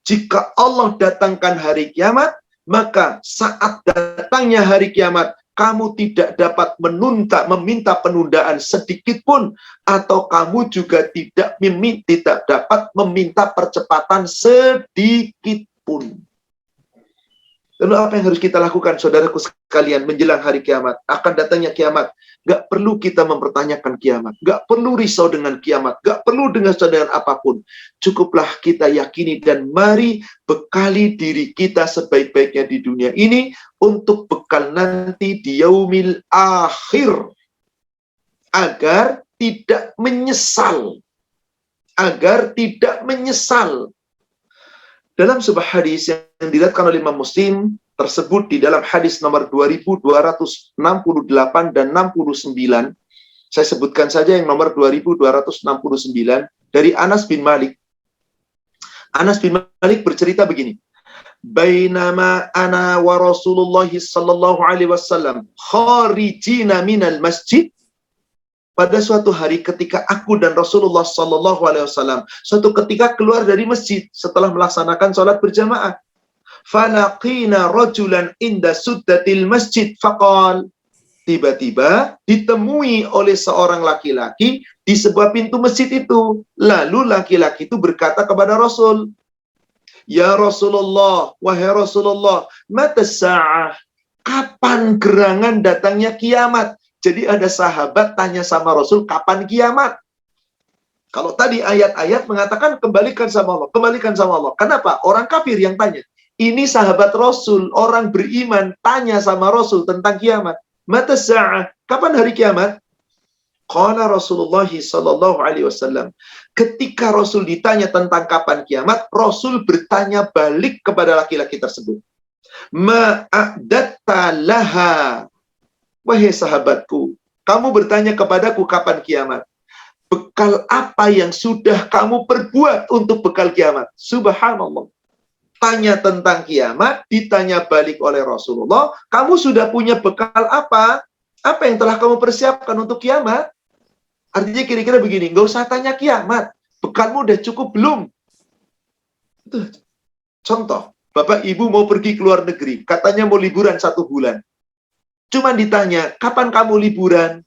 Jika Allah datangkan hari kiamat, maka saat datangnya hari kiamat, kamu tidak dapat meminta penundaan sedikit pun, atau kamu juga tidak dapat meminta percepatan sedikit pun. Lalu apa yang harus kita lakukan, saudaraku sekalian, menjelang hari kiamat? Akan datangnya kiamat. Gak perlu kita mempertanyakan kiamat. Gak perlu risau dengan kiamat. Gak perlu dengan apapun. Cukuplah kita yakini dan mari bekali diri kita sebaik-baiknya di dunia ini untuk bekal nanti di yaumil akhir. Agar tidak menyesal. Agar tidak menyesal. Dalam sebuah hadis yang diriwayatkan oleh Imam Muslim, tersebut di dalam hadis nomor 2268 dan 69, saya sebutkan saja yang nomor 2269, dari Anas bin Malik. Anas bin Malik bercerita begini, Bainama ana wa Rasulullah sallallahu alaihi wasallam kharijina minal masjid. Pada suatu hari ketika aku dan Rasulullah sallallahu alaihi wasallam suatu ketika keluar dari masjid setelah melaksanakan sholat berjamaah. Falaqina rajulan inda suddatil masjid faqal. Tiba-tiba ditemui oleh seorang laki-laki di sebuah pintu masjid itu. Lalu laki-laki itu berkata kepada Rasul, Ya Rasulullah, wahai Rasulullah, mata sa'ah, kapan gerangan datangnya kiamat? Jadi ada sahabat tanya sama Rasul, kapan kiamat? Kalau tadi ayat-ayat mengatakan kembalikan sama Allah, kembalikan sama Allah. Kenapa? Orang kafir yang tanya. Ini sahabat Rasul, orang beriman tanya sama Rasul tentang kiamat. Mata sa'ah, kapan hari kiamat? Qala Rasulullah sallallahu alaihi wasallam. Ketika Rasul ditanya tentang kapan kiamat, Rasul bertanya balik kepada laki-laki tersebut. Ma'adatta laha. Wahai sahabatku, kamu bertanya kepadaku kapan kiamat. Bekal apa yang sudah kamu perbuat untuk bekal kiamat? Subhanallah. Tanya tentang kiamat, ditanya balik oleh Rasulullah, kamu sudah punya bekal apa? Apa yang telah kamu persiapkan untuk kiamat? Artinya kira-kira begini, nggak usah tanya kiamat. Bekalmu udah cukup belum? Contoh, Bapak Ibu mau pergi ke luar negeri, katanya mau liburan 1 bulan. Cuma ditanya, kapan kamu liburan?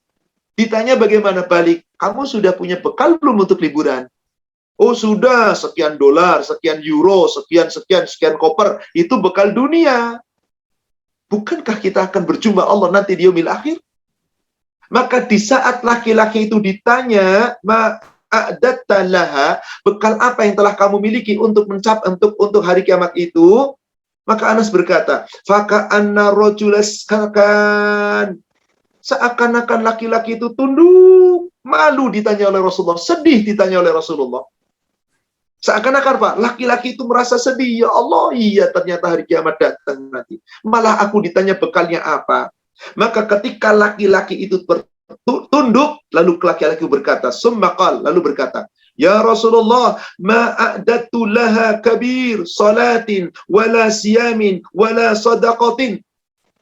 Ditanya bagaimana balik? Kamu sudah punya bekal belum untuk liburan? Oh sudah, sekian dolar, sekian euro, sekian koper. Itu bekal dunia. Bukankah kita akan berjumpa Allah nanti di yaumil akhir? Maka di saat laki-laki itu ditanya, ma'adatta laha, bekal apa yang telah kamu miliki untuk untuk hari kiamat itu? Maka Anas berkata, faka'anna rajulas kakan. Seakan-akan laki-laki itu tunduk, malu ditanya oleh Rasulullah, sedih ditanya oleh Rasulullah. Seakan-akan Pak, laki-laki itu merasa sedih, ya Allah, iya ternyata hari kiamat datang nanti. Malah aku ditanya bekalnya apa. Maka ketika laki-laki itu tunduk, lalu laki-laki berkata, summaqal, lalu berkata, ya Rasulullah, ma'adatu laha kabir, salatin, wala siyamin, wala sadaqatin.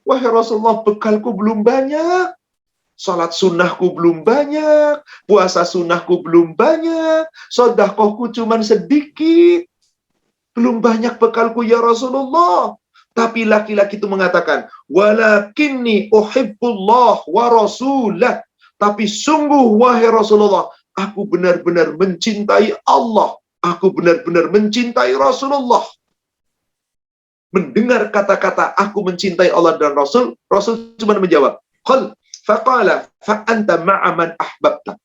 Wahai Rasulullah, bekalku belum banyak. Salat sunnahku belum banyak. Puasa sunnahku belum banyak. Sedekahku cuman sedikit. Belum banyak bekalku ya Rasulullah. Tapi laki-laki itu mengatakan, walakinni uhibbullah wa rasulah. Tapi sungguh wahai Rasulullah, aku benar-benar mencintai Allah. Aku benar-benar mencintai Rasulullah. Mendengar kata-kata aku mencintai Allah dan Rasul, Rasul cuma menjawab, qul faqala fa anta ma'a man ahbabta.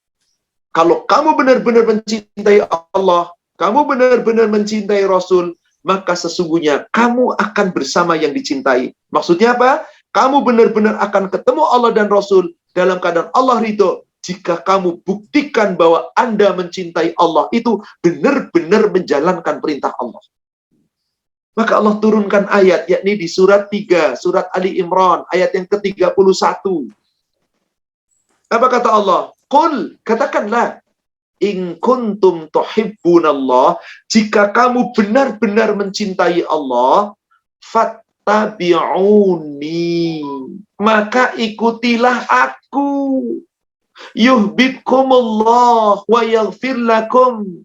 Kalau kamu benar-benar mencintai Allah, kamu benar-benar mencintai Rasul, maka sesungguhnya kamu akan bersama yang dicintai. Maksudnya apa? Kamu benar-benar akan ketemu Allah dan Rasul dalam keadaan Allah ridho jika kamu buktikan bahwa Anda mencintai Allah itu benar-benar menjalankan perintah Allah. Maka Allah turunkan ayat, yakni di surat 3, surat Ali Imran, ayat yang ke-31. Apa kata Allah? Qul, katakanlah, in kuntum tuhibbunallah, jika kamu benar-benar mencintai Allah, fattabi'uni, maka ikutilah aku. Yuhibbukumullah wa yaghfir lakum.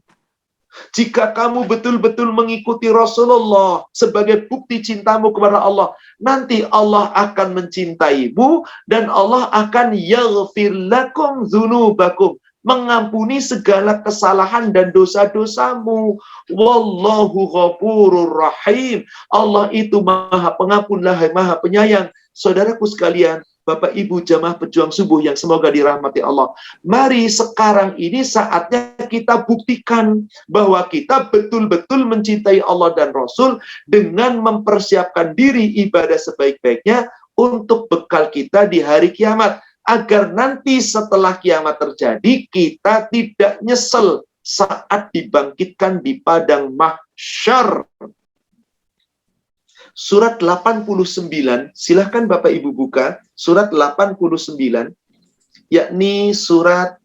Jika kamu betul-betul mengikuti Rasulullah sebagai bukti cintamu kepada Allah, nanti Allah akan mencintaimu dan Allah akan yaghfir lakum dzunubakum, mengampuni segala kesalahan dan dosa-dosamu. Wallahu ghafurur rahim. Allah itu Maha Pengampun, Maha Penyayang. Saudaraku sekalian, Bapak Ibu jamaah pejuang subuh yang semoga dirahmati Allah. Mari sekarang ini saatnya kita buktikan bahwa kita betul-betul mencintai Allah dan Rasul dengan mempersiapkan diri ibadah sebaik-baiknya untuk bekal kita di hari kiamat. Agar nanti setelah kiamat terjadi, kita tidak nyesel saat dibangkitkan di padang mahsyar. Surat 89, silahkan Bapak Ibu buka, surat 89, yakni surat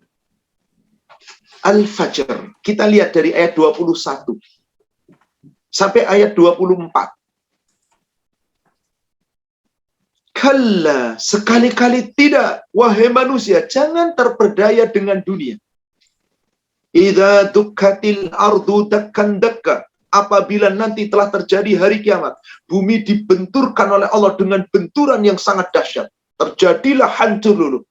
Al-Fajr. Kita lihat dari ayat 21 sampai ayat 24. Kalla, sekali-kali tidak, wahai manusia, jangan terperdaya dengan dunia. Idza dukkatil ardu dakkan dakka. Apabila nanti telah terjadi hari kiamat, bumi dibenturkan oleh Allah dengan benturan yang sangat dahsyat. Terjadilah hancur lulu.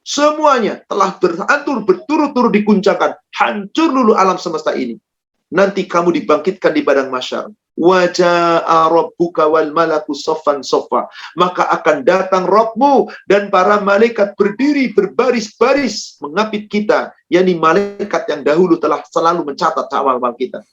Semuanya telah berhancur, berturut-turut diguncangkan. Hancur lulu alam semesta ini. Nanti kamu dibangkitkan di padang mahsyar. Waja'a rabbuka wal malaku soffan soffa. Maka akan datang Rabbmu dan para malaikat berdiri berbaris-baris mengapit kita. yakni malaikat yang dahulu telah selalu mencatat amal-amal kita.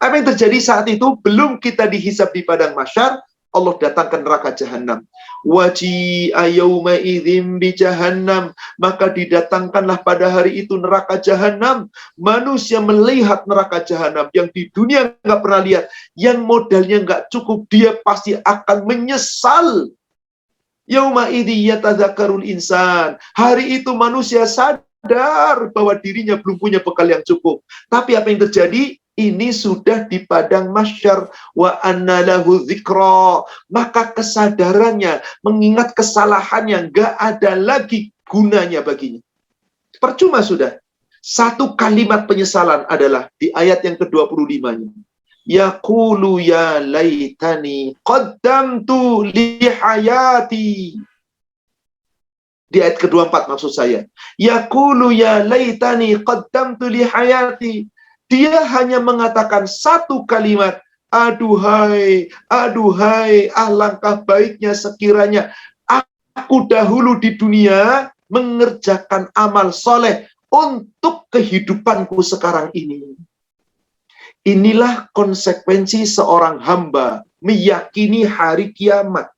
Apa yang terjadi saat itu? Belum kita dihisab di padang mahsyar, Allah datangkan neraka jahanam. Waji'a yawma idzim bi jahannam, maka didatangkanlah pada hari itu neraka jahanam. Manusia melihat neraka jahanam yang di dunia nggak pernah lihat, yang modalnya nggak cukup, dia pasti akan menyesal. Yauma idzi yatadzakkarul insan. Hari itu manusia sadar bahwa dirinya belum punya bekal yang cukup. Tapi apa yang terjadi? Ini sudah di padang mahsyar. Wa anna lahu dzikra, maka kesadarannya, mengingat kesalahannya, nggak ada lagi gunanya baginya. Percuma sudah. Satu kalimat penyesalan adalah di ayat yang ke-25-nya. yaqulu ya laitani qaddamtu li hayati. Di ayat ke-24 maksud saya. Yaqulu ya laitani qaddamtu li hayati. Dia hanya mengatakan satu kalimat, aduhai, alangkah baiknya sekiranya aku dahulu di dunia mengerjakan amal soleh untuk kehidupanku sekarang ini. Inilah konsekuensi seorang hamba meyakini hari kiamat.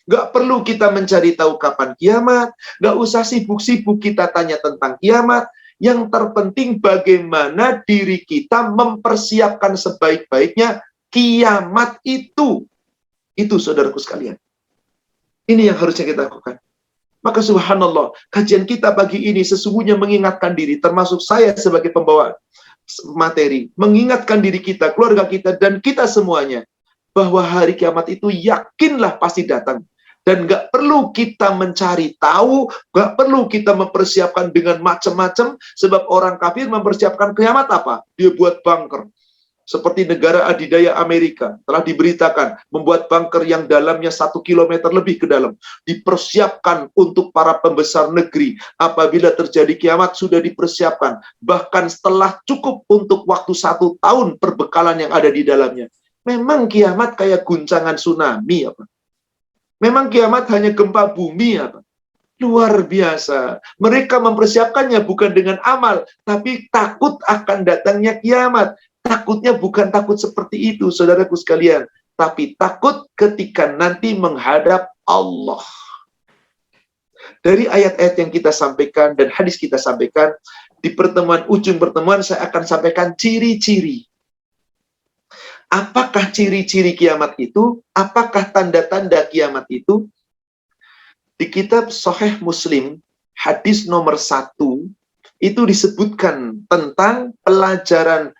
Gak perlu kita mencari tahu kapan kiamat, gak usah sibuk-sibuk kita tanya tentang kiamat. Yang terpenting bagaimana diri kita mempersiapkan sebaik-baiknya kiamat itu. Itu saudaraku sekalian. Ini yang harusnya kita lakukan. Maka subhanallah, kajian kita pagi ini sesungguhnya mengingatkan diri, termasuk saya sebagai pembawa materi, mengingatkan diri kita, keluarga kita, dan kita semuanya, bahwa hari kiamat itu yakinlah pasti datang. Dan gak perlu kita mencari tahu, gak perlu kita mempersiapkan dengan macam-macam, sebab orang kafir mempersiapkan kiamat apa? Dia buat bunker. Seperti negara adidaya Amerika, telah diberitakan, membuat bunker yang dalamnya 1 kilometer lebih ke dalam. Dipersiapkan untuk para pembesar negeri. Apabila terjadi kiamat, sudah dipersiapkan. Bahkan setelah cukup untuk waktu 1 tahun perbekalan yang ada di dalamnya. Memang kiamat kayak guncangan tsunami apa? Memang kiamat hanya gempa bumi apa? Luar biasa. Mereka mempersiapkannya bukan dengan amal, tapi takut akan datangnya kiamat. Takutnya bukan takut seperti itu, saudaraku sekalian. Tapi takut ketika nanti menghadap Allah. Dari ayat-ayat yang kita sampaikan dan hadis kita sampaikan, di ujung pertemuan saya akan sampaikan ciri-ciri. Apakah ciri-ciri kiamat itu? Apakah tanda-tanda kiamat itu? Di kitab Sahih Muslim, hadis nomor 1, itu disebutkan tentang pelajaran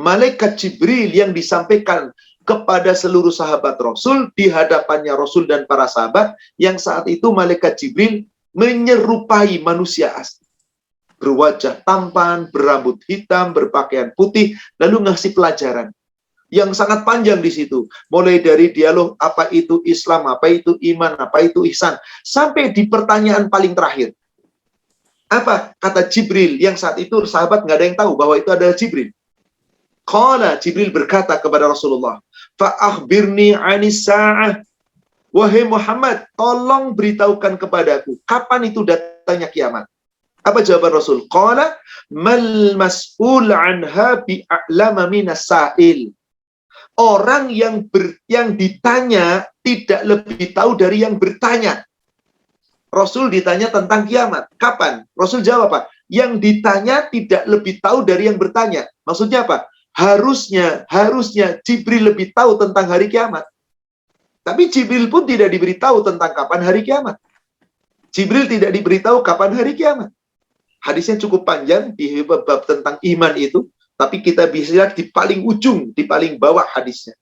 Malaikat Jibril yang disampaikan kepada seluruh sahabat Rasul, di hadapannya Rasul dan para sahabat, yang saat itu Malaikat Jibril menyerupai manusia asli. Berwajah tampan, berambut hitam, berpakaian putih, lalu ngasih pelajaran yang sangat panjang di situ. Mulai dari dialog apa itu Islam, apa itu iman, apa itu ihsan, sampai di pertanyaan paling terakhir. Apa kata Jibril yang saat itu sahabat nggak ada yang tahu bahwa itu adalah Jibril. Qala, Jibril berkata kepada Rasulullah, "Fa'akhbirni 'anis sa'ah." Wahai Muhammad, tolong beritahukan kepadaku kapan itu datangnya kiamat. Apa jawaban Rasul? Qala, "Mal mas'ul 'anha bi'a'lama minas sa'il." Orang yang ditanya tidak lebih tahu dari yang bertanya. Rasul ditanya tentang kiamat. Kapan? Rasul jawab apa? Yang ditanya tidak lebih tahu dari yang bertanya. Maksudnya apa? Harusnya Jibril lebih tahu tentang hari kiamat. Tapi Jibril pun tidak diberitahu tentang kapan hari kiamat. Jibril tidak diberitahu kapan hari kiamat. Hadisnya cukup panjang di bab tentang iman itu. Tapi kita bisa lihat di paling ujung, di paling bawah hadisnya.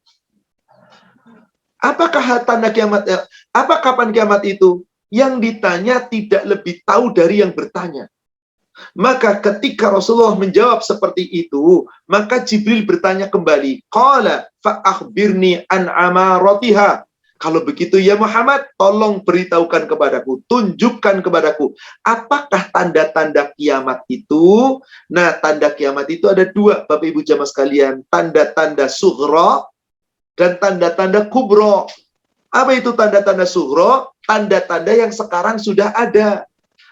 Apakah tanda kiamat? Apa kapan kiamat itu? Yang ditanya tidak lebih tahu dari yang bertanya. Maka ketika Rasulullah menjawab seperti itu, maka Jibril bertanya kembali. Qala fa'akhbirni an amaratiha. Kalau begitu ya Muhammad, tolong beritahukan kepadaku, tunjukkan kepadaku, apakah tanda-tanda kiamat itu? Nah, tanda kiamat itu ada 2, Bapak Ibu jamaah sekalian, tanda-tanda sughra dan tanda-tanda kubro. Apa itu tanda-tanda sughra? Tanda-tanda yang sekarang sudah ada.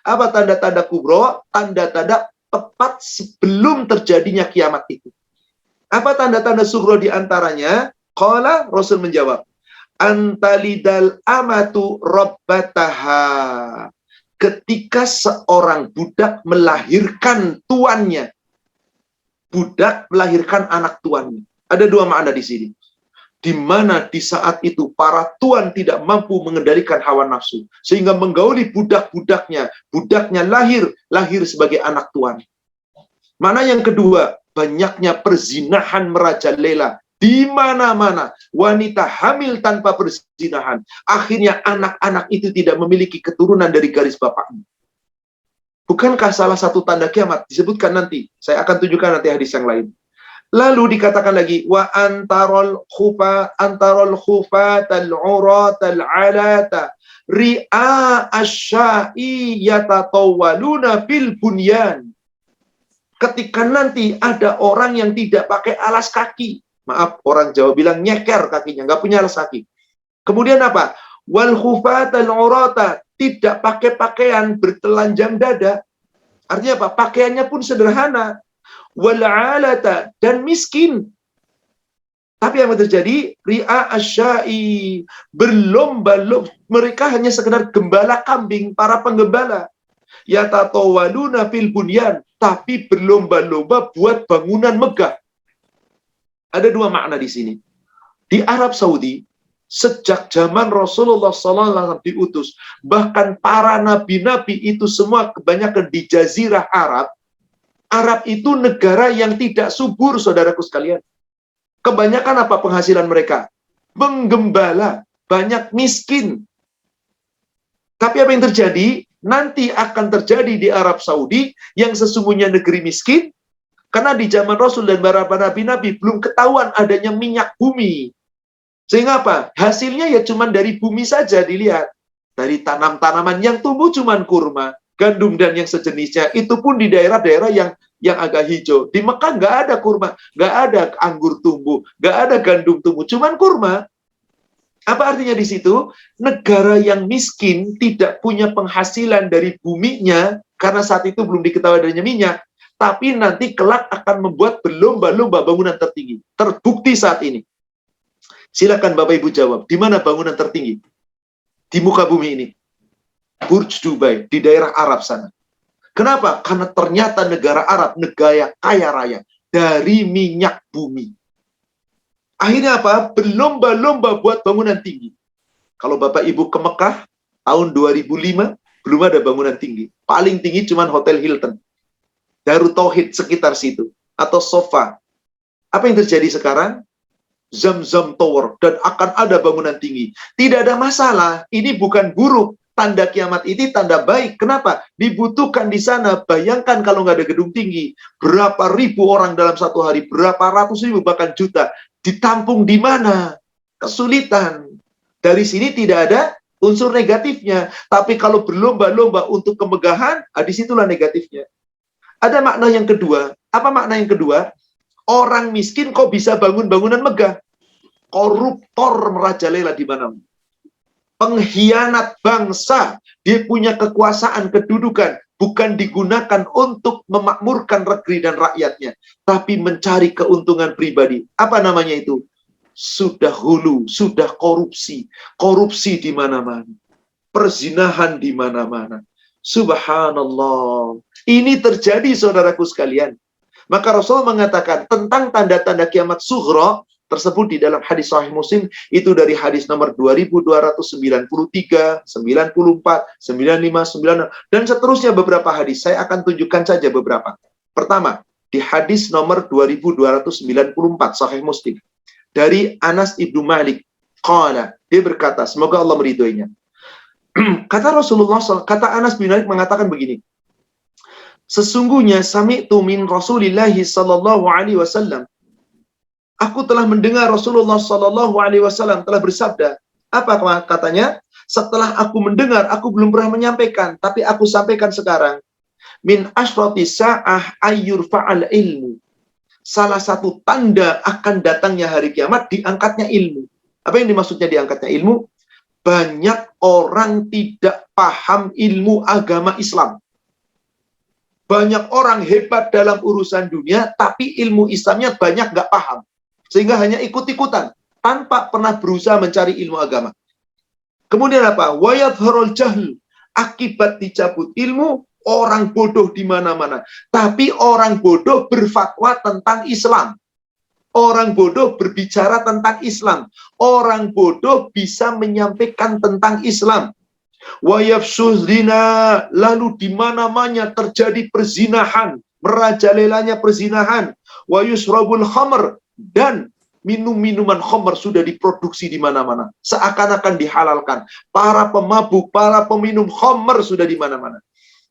Apa tanda-tanda kubro? Tanda-tanda tepat sebelum terjadinya kiamat itu. Apa tanda-tanda sughra diantaranya? Qala, Rasul menjawab, antalidal amatu rabbataha. Ketika seorang budak melahirkan tuannya. Budak melahirkan anak tuannya. Ada 2 makna di sini. Di mana di saat itu para tuan tidak mampu mengendalikan hawa nafsu. Sehingga menggauli budak-budaknya. Budaknya lahir sebagai anak tuan. Makna yang kedua, banyaknya perzinahan merajalela. Di mana-mana wanita hamil tanpa perzinahan. Akhirnya anak-anak itu tidak memiliki keturunan dari garis bapaknya. Bukankah salah satu tanda kiamat? Disebutkan nanti. Saya akan tunjukkan nanti hadis yang lain. Lalu dikatakan lagi wa antarul khufatal uratal alata ri'a asya'i yatatawwaluna fil bunyan. Ketika nanti ada orang yang tidak pakai alas kaki, maaf orang Jawa bilang nyeker kakinya, nggak punya alas kaki. Kemudian apa? Wal khufatal urata, tidak pakai pakaian bertelanjang dada. Artinya apa? Pakaiannya pun sederhana. Wal alata, dan miskin. Tapi yang terjadi, ri'a asya'i, berlomba-lomba, mereka hanya sekedar gembala kambing, para penggembala. Yatatawaluna fil bunyan, tapi berlomba-lomba buat bangunan megah. Ada dua makna di sini. Di Arab Saudi, sejak zaman Rasulullah SAW diutus, bahkan para nabi-nabi itu semua kebanyakan di Jazirah Arab. Arab itu negara yang tidak subur, saudaraku sekalian. Kebanyakan apa penghasilan mereka? Menggembala, banyak miskin. Tapi apa yang terjadi? Nanti akan terjadi di Arab Saudi yang sesungguhnya negeri miskin, karena di zaman Rasul dan para nabi-nabi belum ketahuan adanya minyak bumi. Sehingga apa? Hasilnya ya cuma dari bumi saja dilihat. Dari tanam-tanaman yang tumbuh cuma kurma, gandum dan yang sejenisnya. Itu pun di daerah-daerah yang agak hijau. Di Mekah nggak ada kurma, nggak ada anggur tumbuh, nggak ada gandum tumbuh, cuman kurma. Apa artinya di situ? Negara yang miskin tidak punya penghasilan dari buminya, karena saat itu belum diketahui adanya minyak, tapi nanti kelak akan membuat berlomba-lomba bangunan tertinggi. Terbukti saat ini. Silakan Bapak Ibu jawab, di mana bangunan tertinggi di muka bumi ini? Burj Dubai, di daerah Arab sana. Kenapa? Karena ternyata negara Arab, negara kaya raya dari minyak bumi. Akhirnya apa? Berlomba-lomba buat bangunan tinggi. Kalau Bapak Ibu ke Mekah, tahun 2005, belum ada bangunan tinggi. Paling tinggi cuma Hotel Hilton. Darut Tauhid sekitar situ. Atau Sofa. Apa yang terjadi sekarang? Zam-Zam Tower. Dan akan ada bangunan tinggi. Tidak ada masalah. Ini bukan buruk. Tanda kiamat ini tanda baik. Kenapa? Dibutuhkan di sana. Bayangkan kalau nggak ada gedung tinggi. Berapa ribu orang dalam satu hari. Berapa ratus ribu, bahkan juta. Ditampung di mana? Kesulitan. Dari sini tidak ada unsur negatifnya. Tapi kalau berlomba-lomba untuk kemegahan, disitulah negatifnya. Ada makna yang kedua. Apa makna yang kedua? Orang miskin kok bisa bangun bangunan megah? Koruptor merajalela di mana? Pengkhianat bangsa. Dia punya kekuasaan, kedudukan. Bukan digunakan untuk memakmurkan negeri dan rakyatnya, tapi mencari keuntungan pribadi. Apa namanya itu? Sudah hulu, sudah korupsi. Korupsi di mana-mana. Perzinahan di mana-mana. Subhanallah. Ini terjadi, saudaraku sekalian. Maka Rasul mengatakan tentang tanda-tanda kiamat sughra, tersebut di dalam hadis Sahih Muslim, itu dari hadis nomor 2293, 94, 95, 96, dan seterusnya beberapa hadis. Saya akan tunjukkan saja beberapa. Pertama, di hadis nomor 2294, Sahih Muslim, dari Anas ibnu Malik, qala, dia berkata, semoga Allah meridhoinya. Kata Rasulullah, kata Anas bin Malik mengatakan begini, sesungguhnya sami'tu min Rasulillahi sallallahu alaihi wasallam, aku telah mendengar Rasulullah Sallallahu Alaihi Wasallam telah bersabda. Apa katanya? Setelah aku mendengar, aku belum pernah menyampaikan, tapi aku sampaikan sekarang. Min ashrati sa'ah ayyur fa'al ilmu. Salah satu tanda akan datangnya hari kiamat, diangkatnya ilmu. Apa yang dimaksudnya diangkatnya ilmu? Banyak orang tidak paham ilmu agama Islam. Banyak orang hebat dalam urusan dunia, tapi ilmu Islamnya banyak nggak paham. Sehingga hanya ikut-ikutan, tanpa pernah berusaha mencari ilmu agama. Kemudian apa? Wayadharul jahl. Akibat dicabut ilmu, orang bodoh di mana-mana. Tapi orang bodoh berfatwa tentang Islam. Orang bodoh berbicara tentang Islam. Orang bodoh bisa menyampaikan tentang Islam. Wayafsuz zina. Lalu di mana-mana terjadi perzinahan. Merajalelanya perzinahan. Wayusrabul khamr. Dan minum-minuman khamr sudah diproduksi di mana-mana. Seakan-akan dihalalkan. Para pemabuk, para peminum khamr sudah di mana-mana.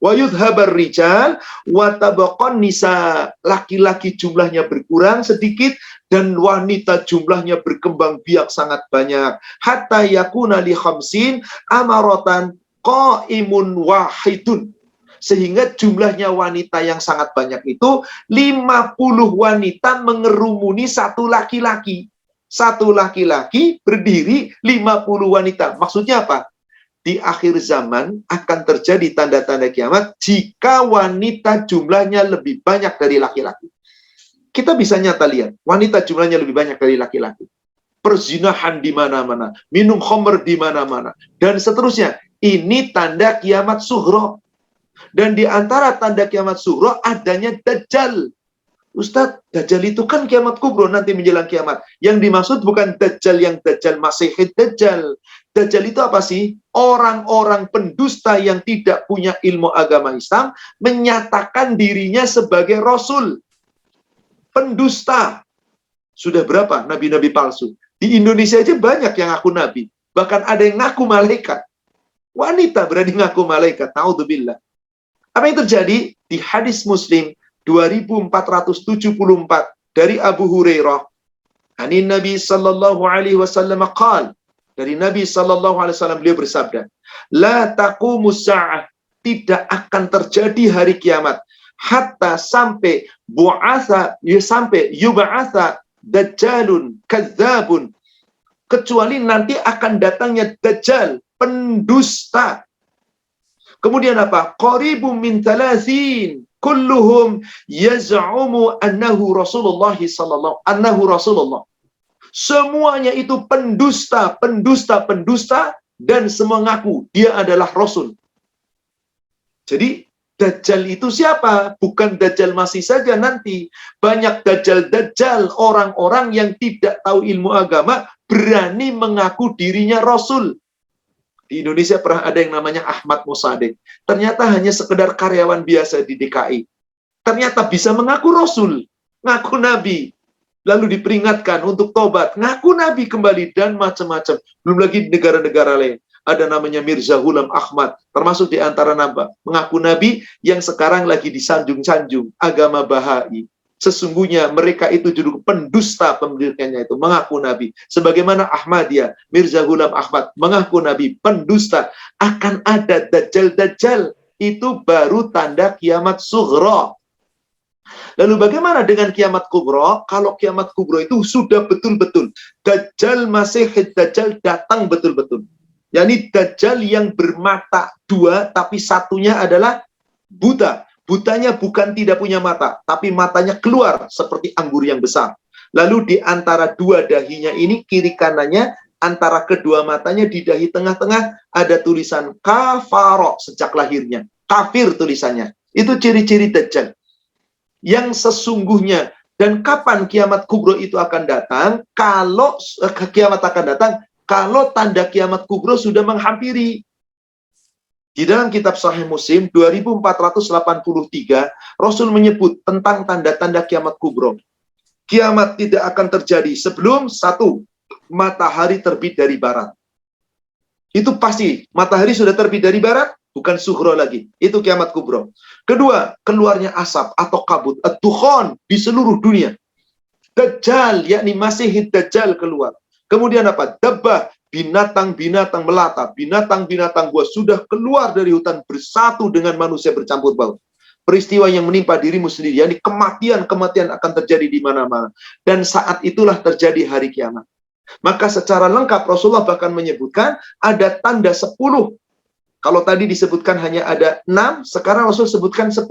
Wa yudhabar rijal wa tabaqan nisa. Laki-laki jumlahnya berkurang sedikit dan wanita jumlahnya berkembang biak sangat banyak. Hatta yakuna li khamsin amaratan qaimun wahidun. Sehingga jumlahnya wanita yang sangat banyak itu 50 wanita mengerumuni satu laki-laki. Satu laki-laki berdiri 50 wanita. Maksudnya apa? Di akhir zaman akan terjadi tanda-tanda kiamat jika wanita jumlahnya lebih banyak dari laki-laki. Kita bisa nyata lihat, wanita jumlahnya lebih banyak dari laki-laki. Perzinahan di mana-mana, minum khamr di mana-mana, dan seterusnya. Ini tanda kiamat sughra. Dan di antara tanda kiamat sughra adanya Dajjal. Ustadz, Dajjal itu kan kiamat kubro nanti menjelang kiamat. Yang dimaksud bukan Dajjal yang Dajjal Masihid Dajjal. Dajjal itu apa sih? Orang-orang pendusta yang tidak punya ilmu agama Islam menyatakan dirinya sebagai Rasul. Pendusta. Sudah berapa nabi-nabi palsu? Di Indonesia aja banyak yang ngaku nabi. Bahkan ada yang ngaku malaikat. Wanita berani ngaku malaikat. Naudzubillah. Apa yang terjadi? Di hadis Muslim 2474 dari Abu Hurairah. Ani Nabi sallallahu alaihi wasallam qaal. Dari Nabi sallallahu alaihi wasallam beliau bersabda, "La taqumus sa'ah." Tidak akan terjadi hari kiamat hatta sampai yub'atsa dajjalun kadzabun. Kecuali nanti akan datangnya Dajjal, pendusta. Kemudian apa? Qaribun min 30 kulluhum yaz'umu annahu Rasulullah sallallahu annahu Rasulullah. Semuanya itu pendusta dan semua ngaku dia adalah Rasul. Jadi Dajjal itu siapa? Bukan Dajjal masih saja nanti. Banyak Dajjal orang-orang yang tidak tahu ilmu agama berani mengaku dirinya Rasul. Di Indonesia pernah ada yang namanya Ahmad Musaddiq. Ternyata hanya sekedar karyawan biasa di DKI. Ternyata bisa mengaku Rasul, ngaku Nabi. Lalu diperingatkan untuk tobat, ngaku Nabi kembali, dan macam-macam. Belum lagi di negara-negara lain. Ada namanya Mirza Ghulam Ahmad, termasuk di antara nama mengaku Nabi yang sekarang lagi disanjung-sanjung, agama Bahai. Sesungguhnya mereka itu judul pendusta pendiriannya itu, mengaku Nabi. Sebagaimana Ahmadiyah, Mirza Ghulam Ahmad, mengaku Nabi, pendusta. Akan ada Dajjal-Dajjal. Itu baru tanda kiamat sughra. Lalu bagaimana dengan kiamat kubro? Kalau kiamat kubro itu sudah betul-betul. Dajjal Masihid Dajjal datang betul-betul. yakni Dajjal yang bermata dua, tapi satunya adalah buta. Butanya bukan tidak punya mata, tapi matanya keluar seperti anggur yang besar. Lalu di antara dua dahinya ini, kiri kanannya, antara kedua matanya di dahi tengah-tengah, ada tulisan kafaro sejak lahirnya. Kafir tulisannya. Itu ciri-ciri Dajjal. Yang sesungguhnya, dan kapan kiamat kubro itu akan datang? Kalau kiamat akan datang, kalau tanda kiamat kubro sudah menghampiri. Di dalam kitab Sahih Muslim 2483, Rasul menyebut tentang tanda-tanda kiamat kubro. Kiamat tidak akan terjadi sebelum satu, matahari terbit dari barat. Itu pasti, matahari sudah terbit dari barat, bukan sughra lagi. Itu kiamat kubro. Kedua, keluarnya asap atau kabut, ad-dukhan di seluruh dunia. Dajjal, yakni Masihid Dajjal keluar. Kemudian apa? Dabbah, binatang-binatang melata, binatang-binatang buas sudah keluar dari hutan bersatu dengan manusia bercampur baur. Peristiwa yang menimpa dirimu sendiri, yakni kematian-kematian akan terjadi di mana-mana. Dan saat itulah terjadi hari kiamat. Maka secara lengkap Rasulullah bahkan menyebutkan ada tanda 10. Kalau tadi disebutkan hanya ada 6, sekarang Rasul sebutkan 10.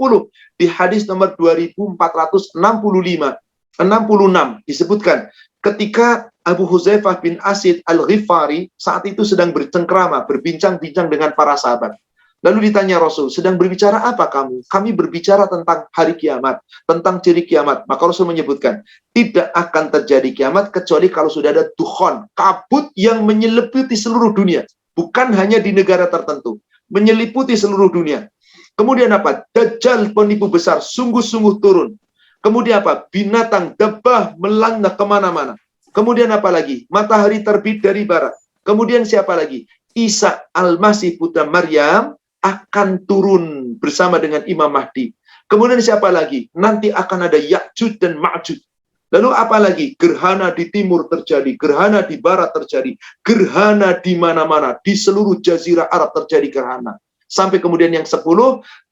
Di hadis nomor 2465, 66 disebutkan ketika Abu Huzaifah bin Asid Al-Ghifari saat itu sedang bercengkrama, berbincang-bincang dengan para sahabat. Lalu ditanya Rasul, sedang berbicara apa kamu? Kami berbicara tentang hari kiamat, tentang ciri kiamat. Maka Rasul menyebutkan, tidak akan terjadi kiamat kecuali kalau sudah ada dukhan, kabut yang menyeliputi seluruh dunia. Bukan hanya di negara tertentu, menyeliputi seluruh dunia. Kemudian apa? Dajjal penipu besar, sungguh-sungguh turun. Kemudian apa? Binatang, dabbah melanda kemana-mana. Kemudian apa lagi? Matahari terbit dari barat. Kemudian siapa lagi? Isa Al-Masih putra Maryam akan turun bersama dengan Imam Mahdi. Kemudian siapa lagi? Nanti akan ada Ya'juj dan Ma'juj. Lalu apa lagi? Gerhana di timur terjadi, gerhana di barat terjadi, gerhana di mana-mana, di seluruh jazirah Arab terjadi gerhana. Sampai kemudian yang 10,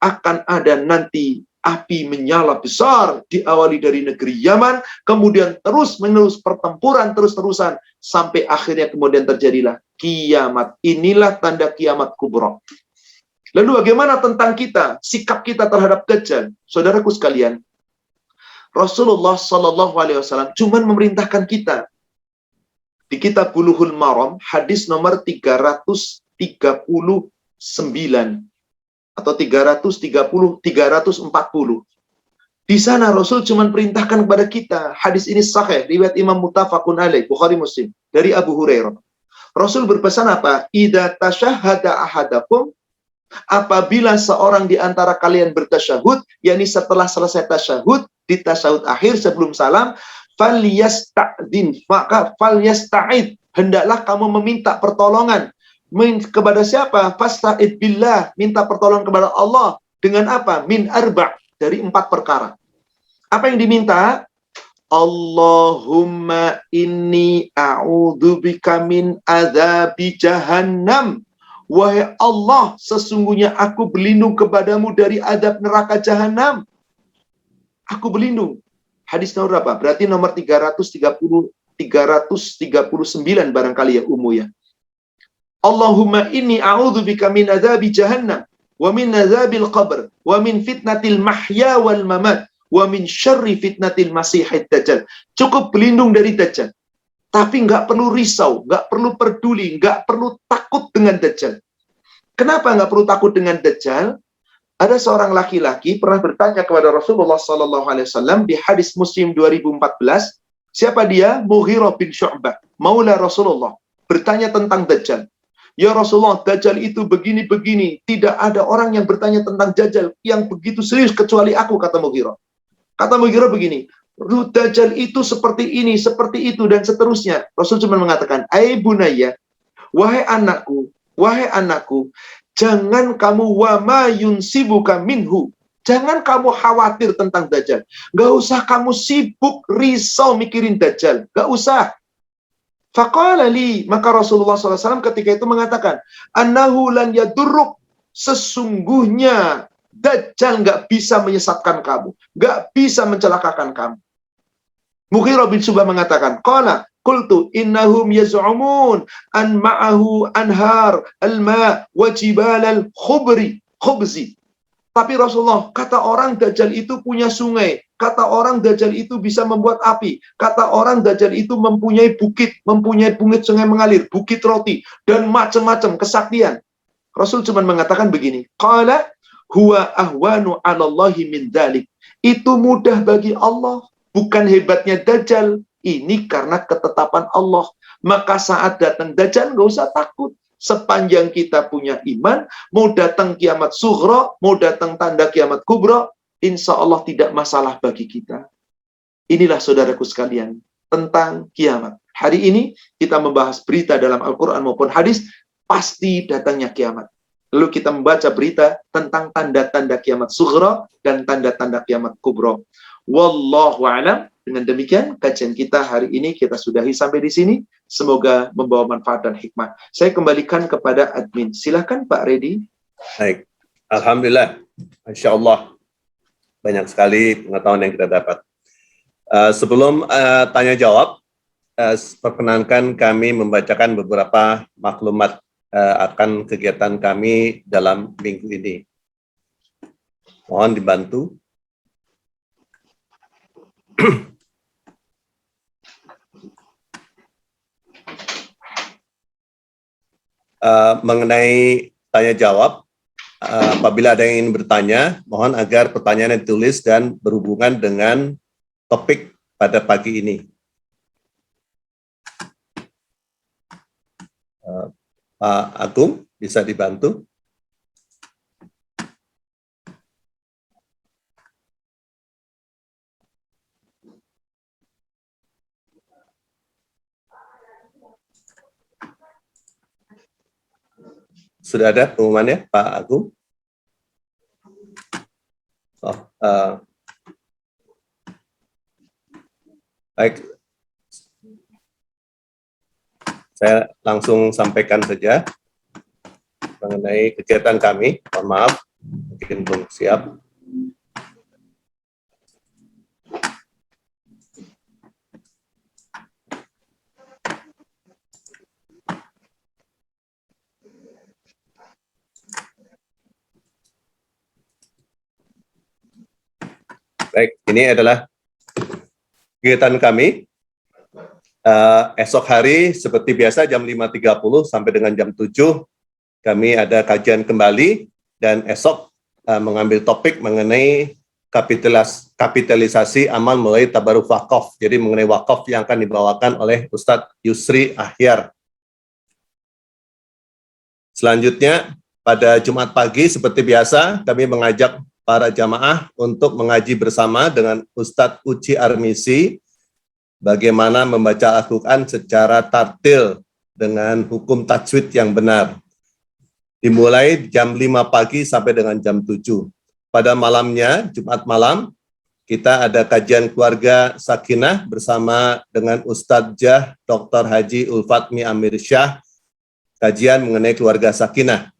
akan ada nanti api menyala besar, diawali dari negeri Yaman, kemudian terus-menerus pertempuran terus-terusan, sampai akhirnya kemudian terjadilah kiamat. Inilah tanda kiamat kubra. Lalu bagaimana tentang kita, sikap kita terhadap Dajjal? Saudaraku sekalian, Rasulullah Shallallahu Alaihi Wasallam cuma memerintahkan kita di kitab Bulughul Maram, hadis nomor 339 atau 340. Di sana Rasul cuma perintahkan kepada kita, hadis ini sahih, riwayat Imam Muttafaqun alaih, Bukhari Muslim, dari Abu Hurairah. Rasul berpesan apa? Idza tasyahhada ahadakum, apabila seorang di antara kalian bertasyahud, yakni setelah selesai tasyahud, di tasyahud akhir sebelum salam, falyasta'din, maka falyasta'id, hendaklah kamu meminta pertolongan. Kepada siapa? Fasta'id billah, minta pertolongan kepada Allah. Dengan apa? Min arba', dari 4 perkara. Apa yang diminta? Allahumma inni a'udzubika min adzabi jahannam. Wahai Allah, sesungguhnya aku berlindung kepadamu dari adab neraka jahanam. Aku berlindung. Hadis nomor berapa? Berarti nomor 339 barangkali ya Ummu ya. Allahumma inni a'udzubika min adzabi jahannam wa min adzabil qabr wa min fitnatil mahya wal mamat wa min syarri fitnatil masihid dajjal. Cukup berlindung dari Dajjal. Tapi nggak perlu risau, nggak perlu peduli, nggak perlu takut dengan Dajjal. Kenapa nggak perlu takut dengan Dajjal? Ada seorang laki-laki pernah bertanya kepada Rasulullah SAW di hadis Muslim 2014. Siapa dia? Mughirah bin Syu'bah, maula Rasulullah. Bertanya tentang Dajjal. Ya Rasulullah, Dajjal itu begini-begini. Tidak ada orang yang bertanya tentang Dajjal yang begitu serius kecuali aku, kata Mughirah. Kata Mughirah begini, Dajjal itu seperti ini, seperti itu, dan seterusnya. Rasul cuma mengatakan, Ai bunayya, wahai anakku, jangan kamu wama yunsibuka minhu. Jangan kamu khawatir tentang Dajjal. Gak usah kamu sibuk, risau mikirin Dajjal. Gak usah. Faqala li, maka Rasulullah SAW ketika itu mengatakan, annahu lan yadurruk, sesungguhnya Dajjal nggak bisa menyesatkan kamu, nggak bisa mencelakakan kamu. Mughirah bin Syu'bah mengatakan, qala qultu innahum yaz'umun an ma'ahu anhar al-ma' wa jibal al-khubzi. Tapi Rasulullah, kata orang Dajjal itu punya sungai, kata orang Dajjal itu bisa membuat api, kata orang Dajjal itu mempunyai bukit sungai mengalir, bukit roti, dan macam-macam kesaktian. Rasul cuma mengatakan begini, qala huwa ahwanu 'alallahi min dzalik. Itu mudah bagi Allah, bukan hebatnya Dajjal. Ini karena ketetapan Allah. Maka saat datang Dajjal, nggak usah takut. Sepanjang kita punya iman, mau datang kiamat sughra, mau datang tanda kiamat kubra, insya Allah tidak masalah bagi kita. Inilah saudaraku sekalian, tentang kiamat. Hari ini kita membahas berita dalam Al-Quran maupun hadis, pasti datangnya kiamat. Lalu kita membaca berita tentang tanda-tanda kiamat sughra dan tanda-tanda kiamat kubra. Wallahu a'lam. Dengan demikian, kajian kita hari ini kita sudahi sampai di sini. Semoga membawa manfaat dan hikmah. Saya kembalikan kepada admin. Silakan Pak Redi. Baik. Alhamdulillah. Masya Allah. Banyak sekali pengetahuan yang kita dapat. Sebelum tanya jawab, perkenankan kami membacakan beberapa maklumat akan kegiatan kami dalam minggu ini. Mohon dibantu. Mengenai tanya jawab, apabila ada yang ingin bertanya, mohon agar pertanyaannya ditulis dan berhubungan dengan topik pada pagi ini. Pak Agung, bisa dibantu? Sudah ada pengumumannya, Pak Agung? Baik, saya langsung sampaikan saja mengenai kegiatan kami. Mohon maaf, mungkin belum siap. Baik, ini adalah kegiatan kami. Esok hari seperti biasa jam 5.30 sampai dengan jam 7 kami ada kajian kembali, dan esok mengambil topik mengenai kapitalisasi amal mulai tabaruk wakaf. Jadi mengenai wakaf yang akan dibawakan oleh Ustadz Yusri Ahyar. Selanjutnya pada Jumat pagi seperti biasa kami mengajak para jamaah untuk mengaji bersama dengan Ustadz Uci Armisi bagaimana membaca Al-Quran secara tartil dengan hukum tajwid yang benar. Dimulai jam 5 pagi sampai dengan jam 7. Pada malamnya, Jumat malam, kita ada kajian keluarga Sakinah bersama dengan Ustadz Jah Dr. Haji Ulfatmi Amir Syah, kajian mengenai keluarga Sakinah.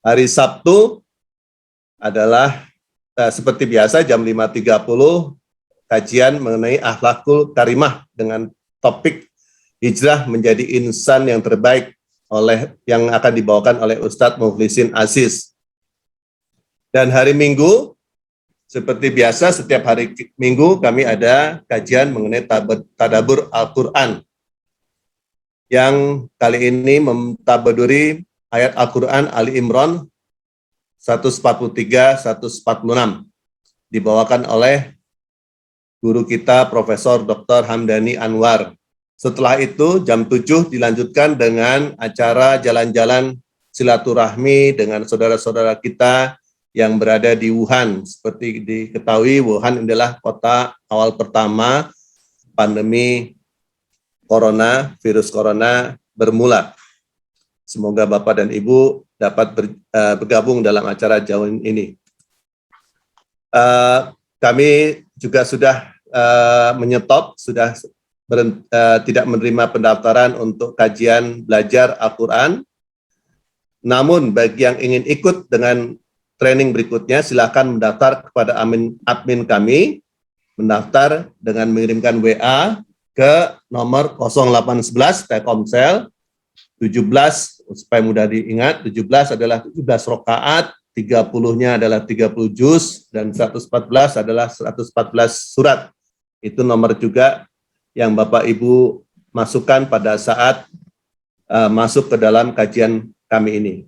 Hari Sabtu adalah seperti biasa jam 5.30 kajian mengenai akhlakul karimah dengan topik hijrah menjadi insan yang terbaik yang akan dibawakan oleh Ustadz Mukhlisin Aziz. Dan hari Minggu seperti biasa setiap hari Minggu kami ada kajian mengenai tadabbur Al-Qur'an yang kali ini mentabaduri ayat Al-Qur'an Ali Imran 143-146 dibawakan oleh guru kita Profesor Dr. Hamdani Anwar. Setelah itu jam 7 dilanjutkan dengan acara jalan-jalan silaturahmi dengan saudara-saudara kita yang berada di Wuhan. Seperti diketahui, Wuhan adalah kota awal pertama pandemi virus corona bermula. Semoga Bapak dan Ibu dapat bergabung dalam acara jauh ini. Kami juga sudah menyetop, tidak menerima pendaftaran untuk kajian belajar Al-Quran. Namun bagi yang ingin ikut dengan training berikutnya, silakan mendaftar kepada admin kami, mendaftar dengan mengirimkan WA ke nomor 0811 Telkomsel 17, supaya mudah diingat, 17 adalah 17 rakaat, 30-nya adalah 30 juz, dan 114 adalah 114 surat. Itu nomor juga yang Bapak Ibu masukkan pada saat masuk ke dalam kajian kami ini.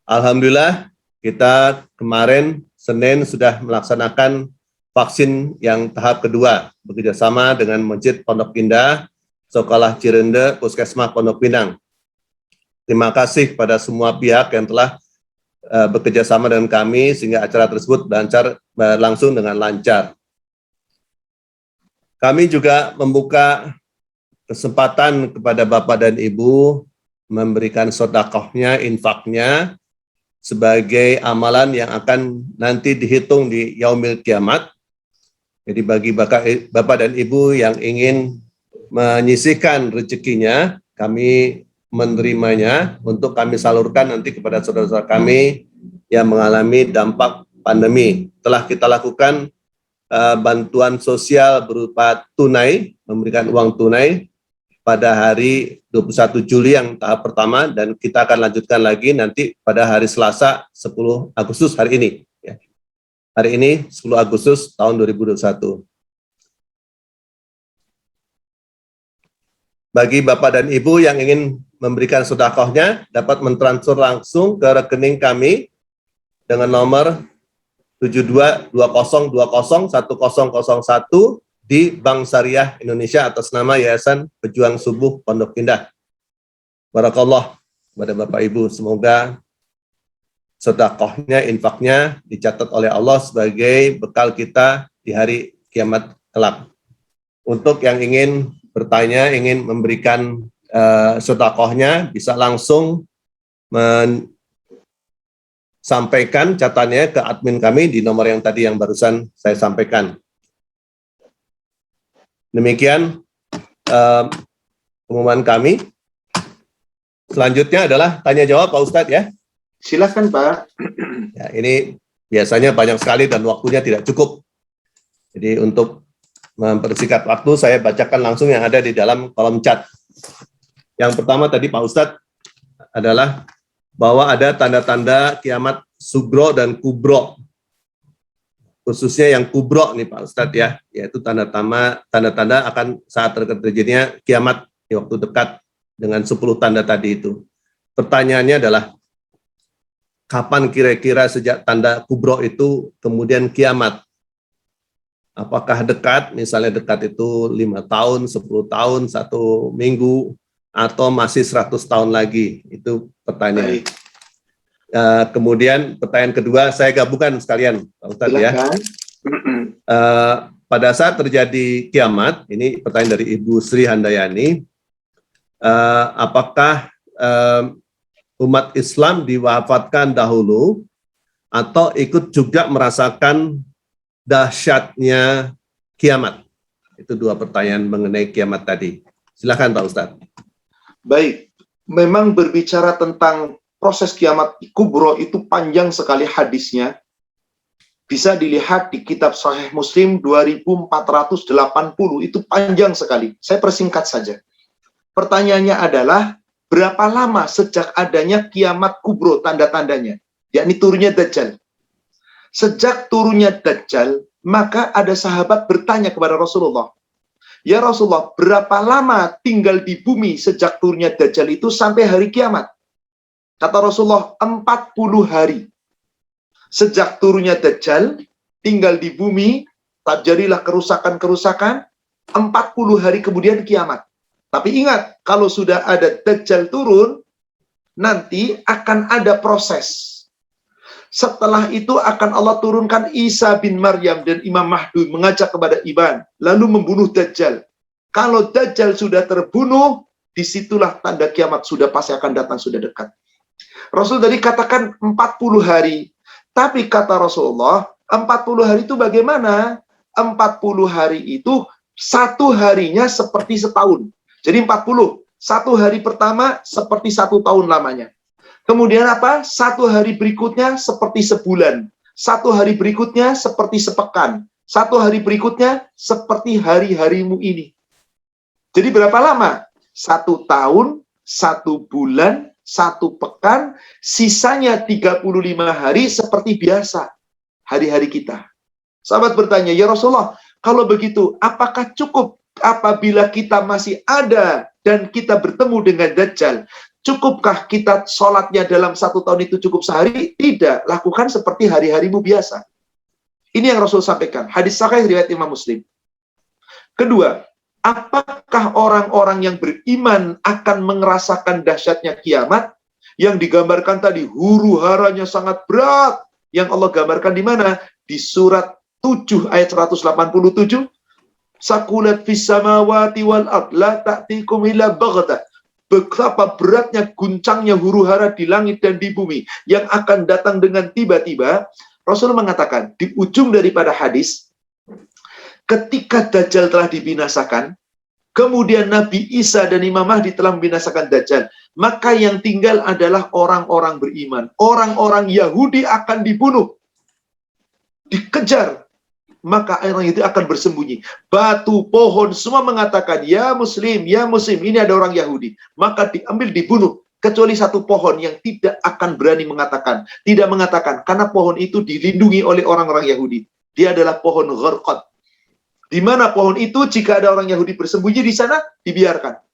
Alhamdulillah, kita kemarin Senin sudah melaksanakan vaksin yang tahap kedua, bekerjasama dengan Masjid Pondok Indah, Sekolah Cirende, Puskesmas Pondok Pinang. Terima kasih kepada semua pihak yang telah bekerja sama dengan kami sehingga acara tersebut berlangsung dengan lancar. Kami juga membuka kesempatan kepada Bapak dan Ibu memberikan sedekahnya, infaknya sebagai amalan yang akan nanti dihitung di Yaumil Kiamat. Jadi bagi Bapak dan Ibu yang ingin menyisihkan rezekinya, kami menerimanya untuk kami salurkan nanti kepada saudara-saudara kami yang mengalami dampak pandemi. Telah kita lakukan bantuan sosial berupa tunai, memberikan uang tunai pada hari 21 Juli yang tahap pertama, dan kita akan lanjutkan lagi nanti pada hari Selasa 10 Agustus hari ini. Hari ini 10 Agustus tahun 2021. Bagi Bapak dan Ibu yang ingin memberikan sedekahnya dapat mentransfer langsung ke rekening kami dengan nomor 7220201001 di Bank Syariah Indonesia atas nama Yayasan Pejuang Subuh Pondok Indah. Barakallah kepada Bapak Ibu, semoga sedekahnya, infaknya dicatat oleh Allah sebagai bekal kita di hari kiamat kelak. Untuk yang ingin bertanya, ingin memberikan sedekahnya, bisa langsung sampaikan catatannya ke admin kami di nomor yang tadi yang barusan saya sampaikan. Demikian pengumuman kami. Selanjutnya adalah tanya jawab Pak Ustadz ya. Silakan Pak. Ya, ini biasanya banyak sekali dan waktunya tidak cukup. Jadi untuk mempersingkat waktu, saya bacakan langsung yang ada di dalam kolom chat. Yang pertama tadi Pak Ustadz adalah bahwa ada tanda-tanda kiamat sugro dan kubro. Khususnya yang kubro nih Pak Ustadz ya, yaitu tanda-tanda akan saat terjadinya kiamat di waktu dekat dengan 10 tanda tadi itu. Pertanyaannya adalah, kapan kira-kira sejak tanda kubro itu kemudian kiamat? Apakah dekat, misalnya dekat itu 5 tahun, 10 tahun, 1 minggu, atau masih 100 tahun lagi? Itu pertanyaan. Kemudian pertanyaan kedua, saya gabungkan sekalian, Pak Ustadz ya. Pada saat terjadi kiamat, ini pertanyaan dari Ibu Sri Handayani, apakah umat Islam diwafatkan dahulu atau ikut juga merasakan dahsyatnya kiamat? Itu 2 pertanyaan mengenai kiamat tadi. Silakan Pak Ustadz. Baik, memang berbicara tentang proses kiamat kubro itu panjang sekali hadisnya. Bisa dilihat di kitab Sahih Muslim 2480, itu panjang sekali. Saya persingkat saja. Pertanyaannya adalah, berapa lama sejak adanya kiamat kubro tanda-tandanya, yakni turunnya Dajjal? Sejak turunnya Dajjal, maka ada sahabat bertanya kepada Rasulullah, ya Rasulullah, berapa lama tinggal di bumi sejak turunnya Dajjal itu sampai hari kiamat? Kata Rasulullah, 40 hari. Sejak turunnya Dajjal, tinggal di bumi, terjadilah kerusakan-kerusakan, 40 hari kemudian kiamat. Tapi ingat, kalau sudah ada Dajjal turun, nanti akan ada proses. Setelah itu akan Allah turunkan Isa bin Maryam dan Imam Mahdi mengajak kepada iman, lalu membunuh Dajjal. Kalau Dajjal sudah terbunuh, disitulah tanda kiamat sudah pasti akan datang, sudah dekat. Rasul tadi katakan 40 hari. Tapi kata Rasulullah, 40 hari itu bagaimana? 40 hari itu 1 harinya seperti setahun. Jadi 40. 1 hari pertama seperti 1 tahun lamanya. Kemudian apa? 1 hari berikutnya seperti sebulan. 1 hari berikutnya seperti sepekan. 1 hari berikutnya seperti hari-harimu ini. Jadi berapa lama? 1 tahun, 1 bulan, 1 pekan, sisanya 35 hari seperti biasa. Hari-hari kita. Sahabat bertanya, ya Rasulullah, kalau begitu, apakah cukup apabila kita masih ada dan kita bertemu dengan Dajjal? Cukupkah kita sholatnya dalam 1 tahun itu cukup sehari? Tidak, lakukan seperti hari-harimu biasa. Ini yang Rasul sampaikan. Hadis sahih riwayat Imam Muslim. Kedua, apakah orang-orang yang beriman akan merasakan dahsyatnya kiamat? Yang digambarkan tadi, huru-haranya sangat berat. Yang Allah gambarkan di mana? Di surat 7 ayat 187. Sakulat fis samawati wal ard la ta'tikum illa baghtah. Betapa beratnya, guncangnya huru-hara di langit dan di bumi yang akan datang dengan tiba-tiba. Rasul mengatakan di ujung daripada hadis, ketika Dajjal telah dibinasakan, kemudian Nabi Isa dan Imam Mahdi telah membinasakan Dajjal, maka yang tinggal adalah orang-orang beriman. Orang-orang Yahudi akan dibunuh, dikejar. Maka orang itu akan bersembunyi. Batu, pohon, semua mengatakan, ya Muslim, ini ada orang Yahudi. Maka diambil, dibunuh. Kecuali 1 pohon yang tidak akan berani mengatakan. Tidak mengatakan, karena pohon itu dilindungi oleh orang-orang Yahudi. Dia adalah pohon gharqad. Di mana pohon itu, jika ada orang Yahudi bersembunyi di sana, dibiarkan.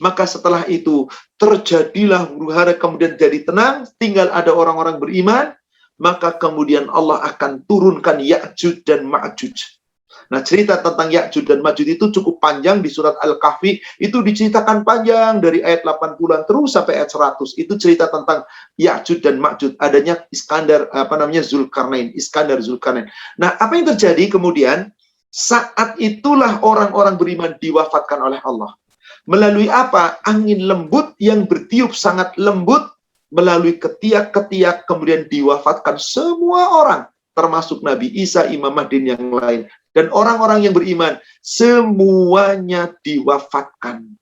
Maka setelah itu, terjadilah huru-hara, kemudian jadi tenang, tinggal ada orang-orang beriman, maka kemudian Allah akan turunkan Ya'juj dan Ma'juj. Nah, cerita tentang Ya'juj dan Ma'juj itu cukup panjang di surat Al-Kahfi. Itu diceritakan panjang dari ayat 80-an terus sampai ayat 100. Itu cerita tentang Ya'juj dan Ma'juj. Adanya Iskandar, Zulkarnain. Nah, apa yang terjadi kemudian? Saat itulah orang-orang beriman diwafatkan oleh Allah. Melalui apa? Angin lembut yang bertiup sangat lembut, melalui ketiak-ketiak kemudian diwafatkan semua orang, termasuk Nabi Isa, Imam Mahdi yang lain. Dan orang-orang yang beriman, semuanya diwafatkan.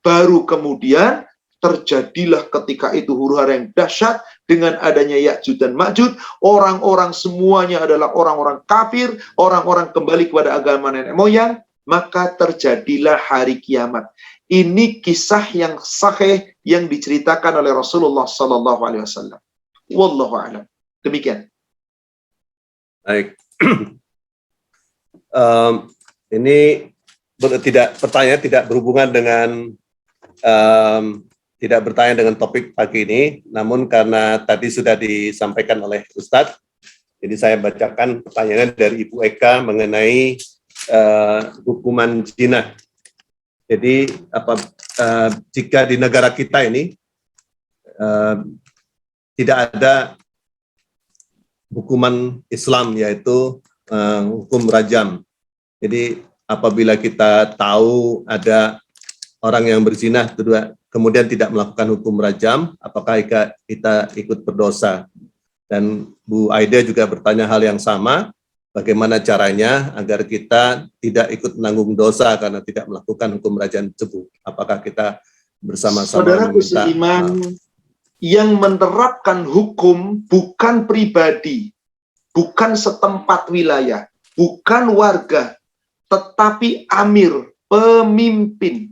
Baru kemudian terjadilah ketika itu huru-hara yang dahsyat dengan adanya Ya'juj dan Ma'juj. Orang-orang semuanya adalah orang-orang kafir, orang-orang kembali kepada agama nenek moyang, maka terjadilah hari kiamat. Ini kisah yang sahih yang diceritakan oleh Rasulullah Sallallahu Alaihi Wasallam. Wallahu a'lam. Demikian. Baik. Ini pertanyaan tidak berhubungan dengan tidak bertanya dengan topik pagi ini, namun karena tadi sudah disampaikan oleh Ustadz, jadi saya bacakan pertanyaan dari Ibu Eka mengenai hukuman zina. Jadi jika di negara kita ini tidak ada hukuman Islam, yaitu hukum rajam. Jadi apabila kita tahu ada orang yang berzina kemudian tidak melakukan hukum rajam, apakah kita ikut berdosa? Dan Bu Aida juga bertanya hal yang sama, bagaimana caranya agar kita tidak ikut menanggung dosa karena tidak melakukan hukum rajam tersebut? Apakah kita bersama-sama Saudaraku meminta seiman, yang menerapkan hukum bukan pribadi, bukan setempat wilayah, bukan warga, tetapi amir, pemimpin.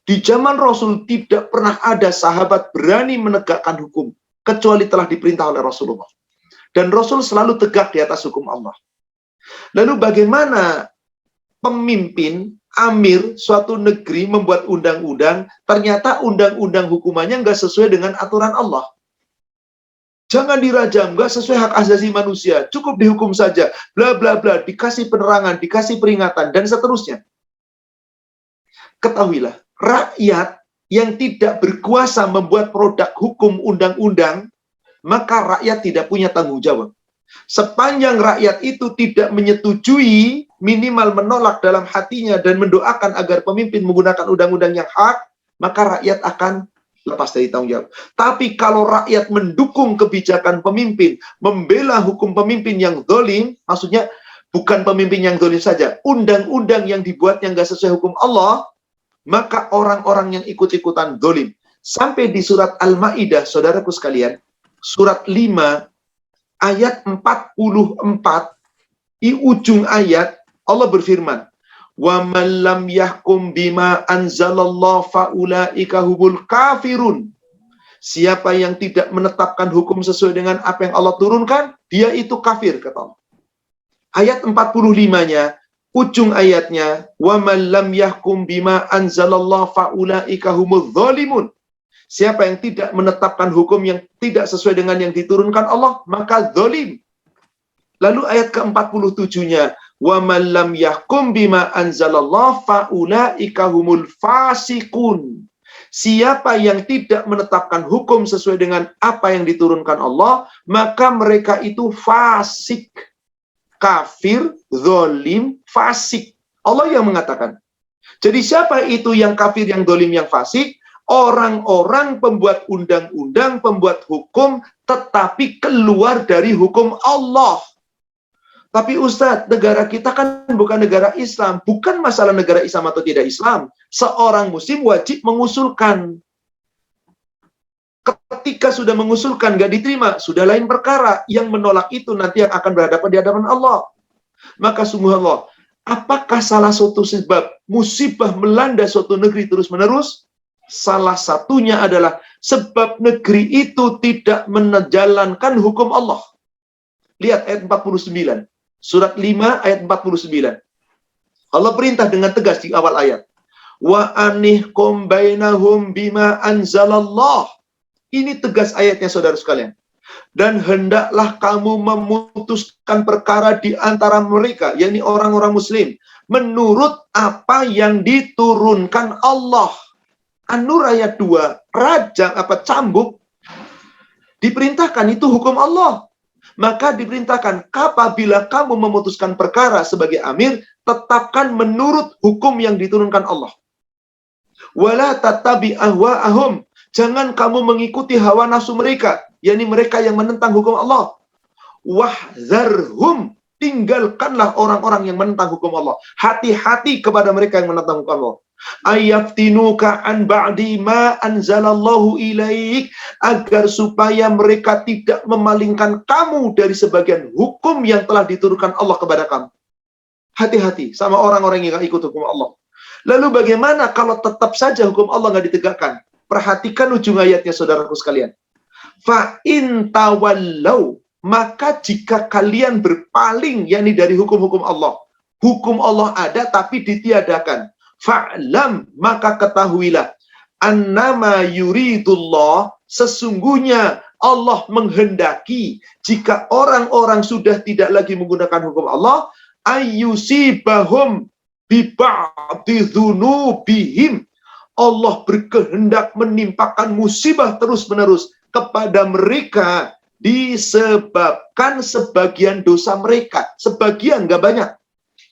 Di zaman Rasul tidak pernah ada sahabat berani menegakkan hukum, kecuali telah diperintah oleh Rasulullah. Dan Rasul selalu tegak di atas hukum Allah. Lalu bagaimana pemimpin, amir suatu negeri membuat undang-undang, ternyata undang-undang hukumannya nggak sesuai dengan aturan Allah. Jangan dirajam, nggak sesuai hak asasi manusia, cukup dihukum saja, bla bla bla, dikasih penerangan, dikasih peringatan, dan seterusnya. Ketahuilah, rakyat yang tidak berkuasa membuat produk hukum undang-undang, maka rakyat tidak punya tanggung jawab. Sepanjang rakyat itu tidak menyetujui, minimal menolak dalam hatinya dan mendoakan agar pemimpin menggunakan undang-undang yang hak, maka rakyat akan lepas dari tanggung jawab. Tapi kalau rakyat mendukung kebijakan pemimpin, membela hukum pemimpin yang zalim, maksudnya bukan pemimpin yang zalim saja, undang-undang yang dibuatnya nggak sesuai hukum Allah, maka orang-orang yang ikut-ikutan zalim. Sampai di surat Al-Maidah, saudaraku sekalian, surat 5 ayat 44, di ujung ayat Allah berfirman, "Wa man lam yahkum bima anzalallahu faulaika humul kafirun." Siapa yang tidak menetapkan hukum sesuai dengan apa yang Allah turunkan, dia itu kafir, kata Allah. Ayat 45-nya, ujung ayatnya, "Wa man lam yahkum bima anzalallahu faulaika humul zalimun." Siapa yang tidak menetapkan hukum yang tidak sesuai dengan yang diturunkan Allah, maka zalim. Lalu ayat ke-47-nya, wa man lam yahkum bima anzalallah faulaika humul fasikun. Siapa yang tidak menetapkan hukum sesuai dengan apa yang diturunkan Allah, maka mereka itu fasik. Kafir, zalim, fasik. Allah yang mengatakan. Jadi siapa itu yang kafir, yang zalim, yang fasik? Orang-orang pembuat undang-undang, pembuat hukum, tetapi keluar dari hukum Allah. Tapi Ustadz, negara kita kan bukan negara Islam. Bukan masalah negara Islam atau tidak Islam. Seorang muslim wajib mengusulkan. Ketika sudah mengusulkan, nggak diterima, sudah lain perkara. Yang menolak itu nanti yang akan berhadapan di hadapan Allah. Maka sungguh Allah, apakah salah satu sebab musibah melanda suatu negeri terus-menerus? Salah satunya adalah sebab negeri itu tidak menjalankan hukum Allah. Lihat ayat 49. Surat 5 ayat 49. Allah perintah dengan tegas di awal ayat. Wa anihkum bainahum bima anzalallah. Ini tegas ayatnya, saudara sekalian. Dan hendaklah kamu memutuskan perkara di antara mereka, yakni orang-orang muslim, menurut apa yang diturunkan Allah. An-Nur ayat 2, rajam cambuk, diperintahkan itu hukum Allah. Maka diperintahkan, apabila kamu memutuskan perkara sebagai amir, tetapkan menurut hukum yang diturunkan Allah. Wala tattabi ahwa'ahum, Jangan kamu mengikuti hawa nafsu mereka, yakni mereka yang menentang hukum Allah. Wahzarhum, tinggalkanlah orang-orang yang menentang hukum Allah. Hati-hati kepada mereka yang menentang hukum Allah. Ayaftinuka an ba'di ma anzalallahu ilaik, agar supaya mereka tidak memalingkan kamu dari sebagian hukum yang telah diturunkan Allah kepada kamu. Hati-hati sama orang-orang yang ikut hukum Allah. Lalu bagaimana kalau tetap saja hukum Allah nggak ditegakkan? Perhatikan ujung ayatnya, saudaraku sekalian. Fa in tawallau, maka jika kalian berpaling, yakni dari hukum-hukum Allah. Hukum Allah ada tapi ditiadakan. Fa'lam, maka ketahuilah, annama yuridullah, sesungguhnya Allah menghendaki jika orang-orang sudah tidak lagi menggunakan hukum Allah, ayyusibahum bi ba'di dzunubihim, Allah berkehendak menimpakan musibah terus-menerus kepada mereka disebabkan sebagian dosa mereka. Sebagian, nggak banyak.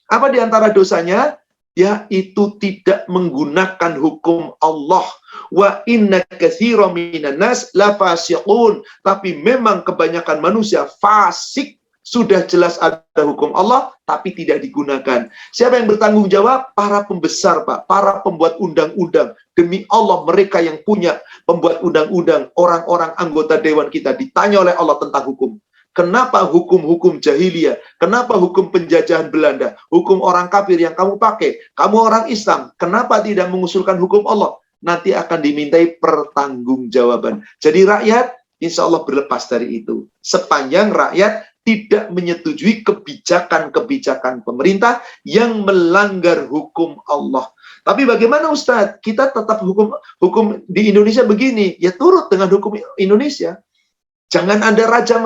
Apa di antara dosanya? Yaitu tidak menggunakan hukum Allah. Wa inna katsiran minan nas la fasiqun. Tapi memang kebanyakan manusia fasik. Sudah jelas ada hukum Allah, tapi tidak digunakan. Siapa yang bertanggung jawab? Para pembesar, Pak. Para pembuat undang-undang. Demi Allah, mereka yang punya pembuat undang-undang, orang-orang anggota dewan kita ditanya oleh Allah tentang hukum. Kenapa hukum-hukum jahiliyah? Kenapa hukum penjajahan Belanda? Hukum orang kafir yang kamu pakai? Kamu orang Islam, kenapa tidak mengusulkan hukum Allah? Nanti akan dimintai pertanggungjawaban. Jadi rakyat, insya Allah berlepas dari itu. Sepanjang rakyat tidak menyetujui kebijakan-kebijakan pemerintah yang melanggar hukum Allah. Tapi bagaimana Ustadz? Kita tetap hukum di Indonesia begini, ya turut dengan hukum Indonesia. Jangan ada rajam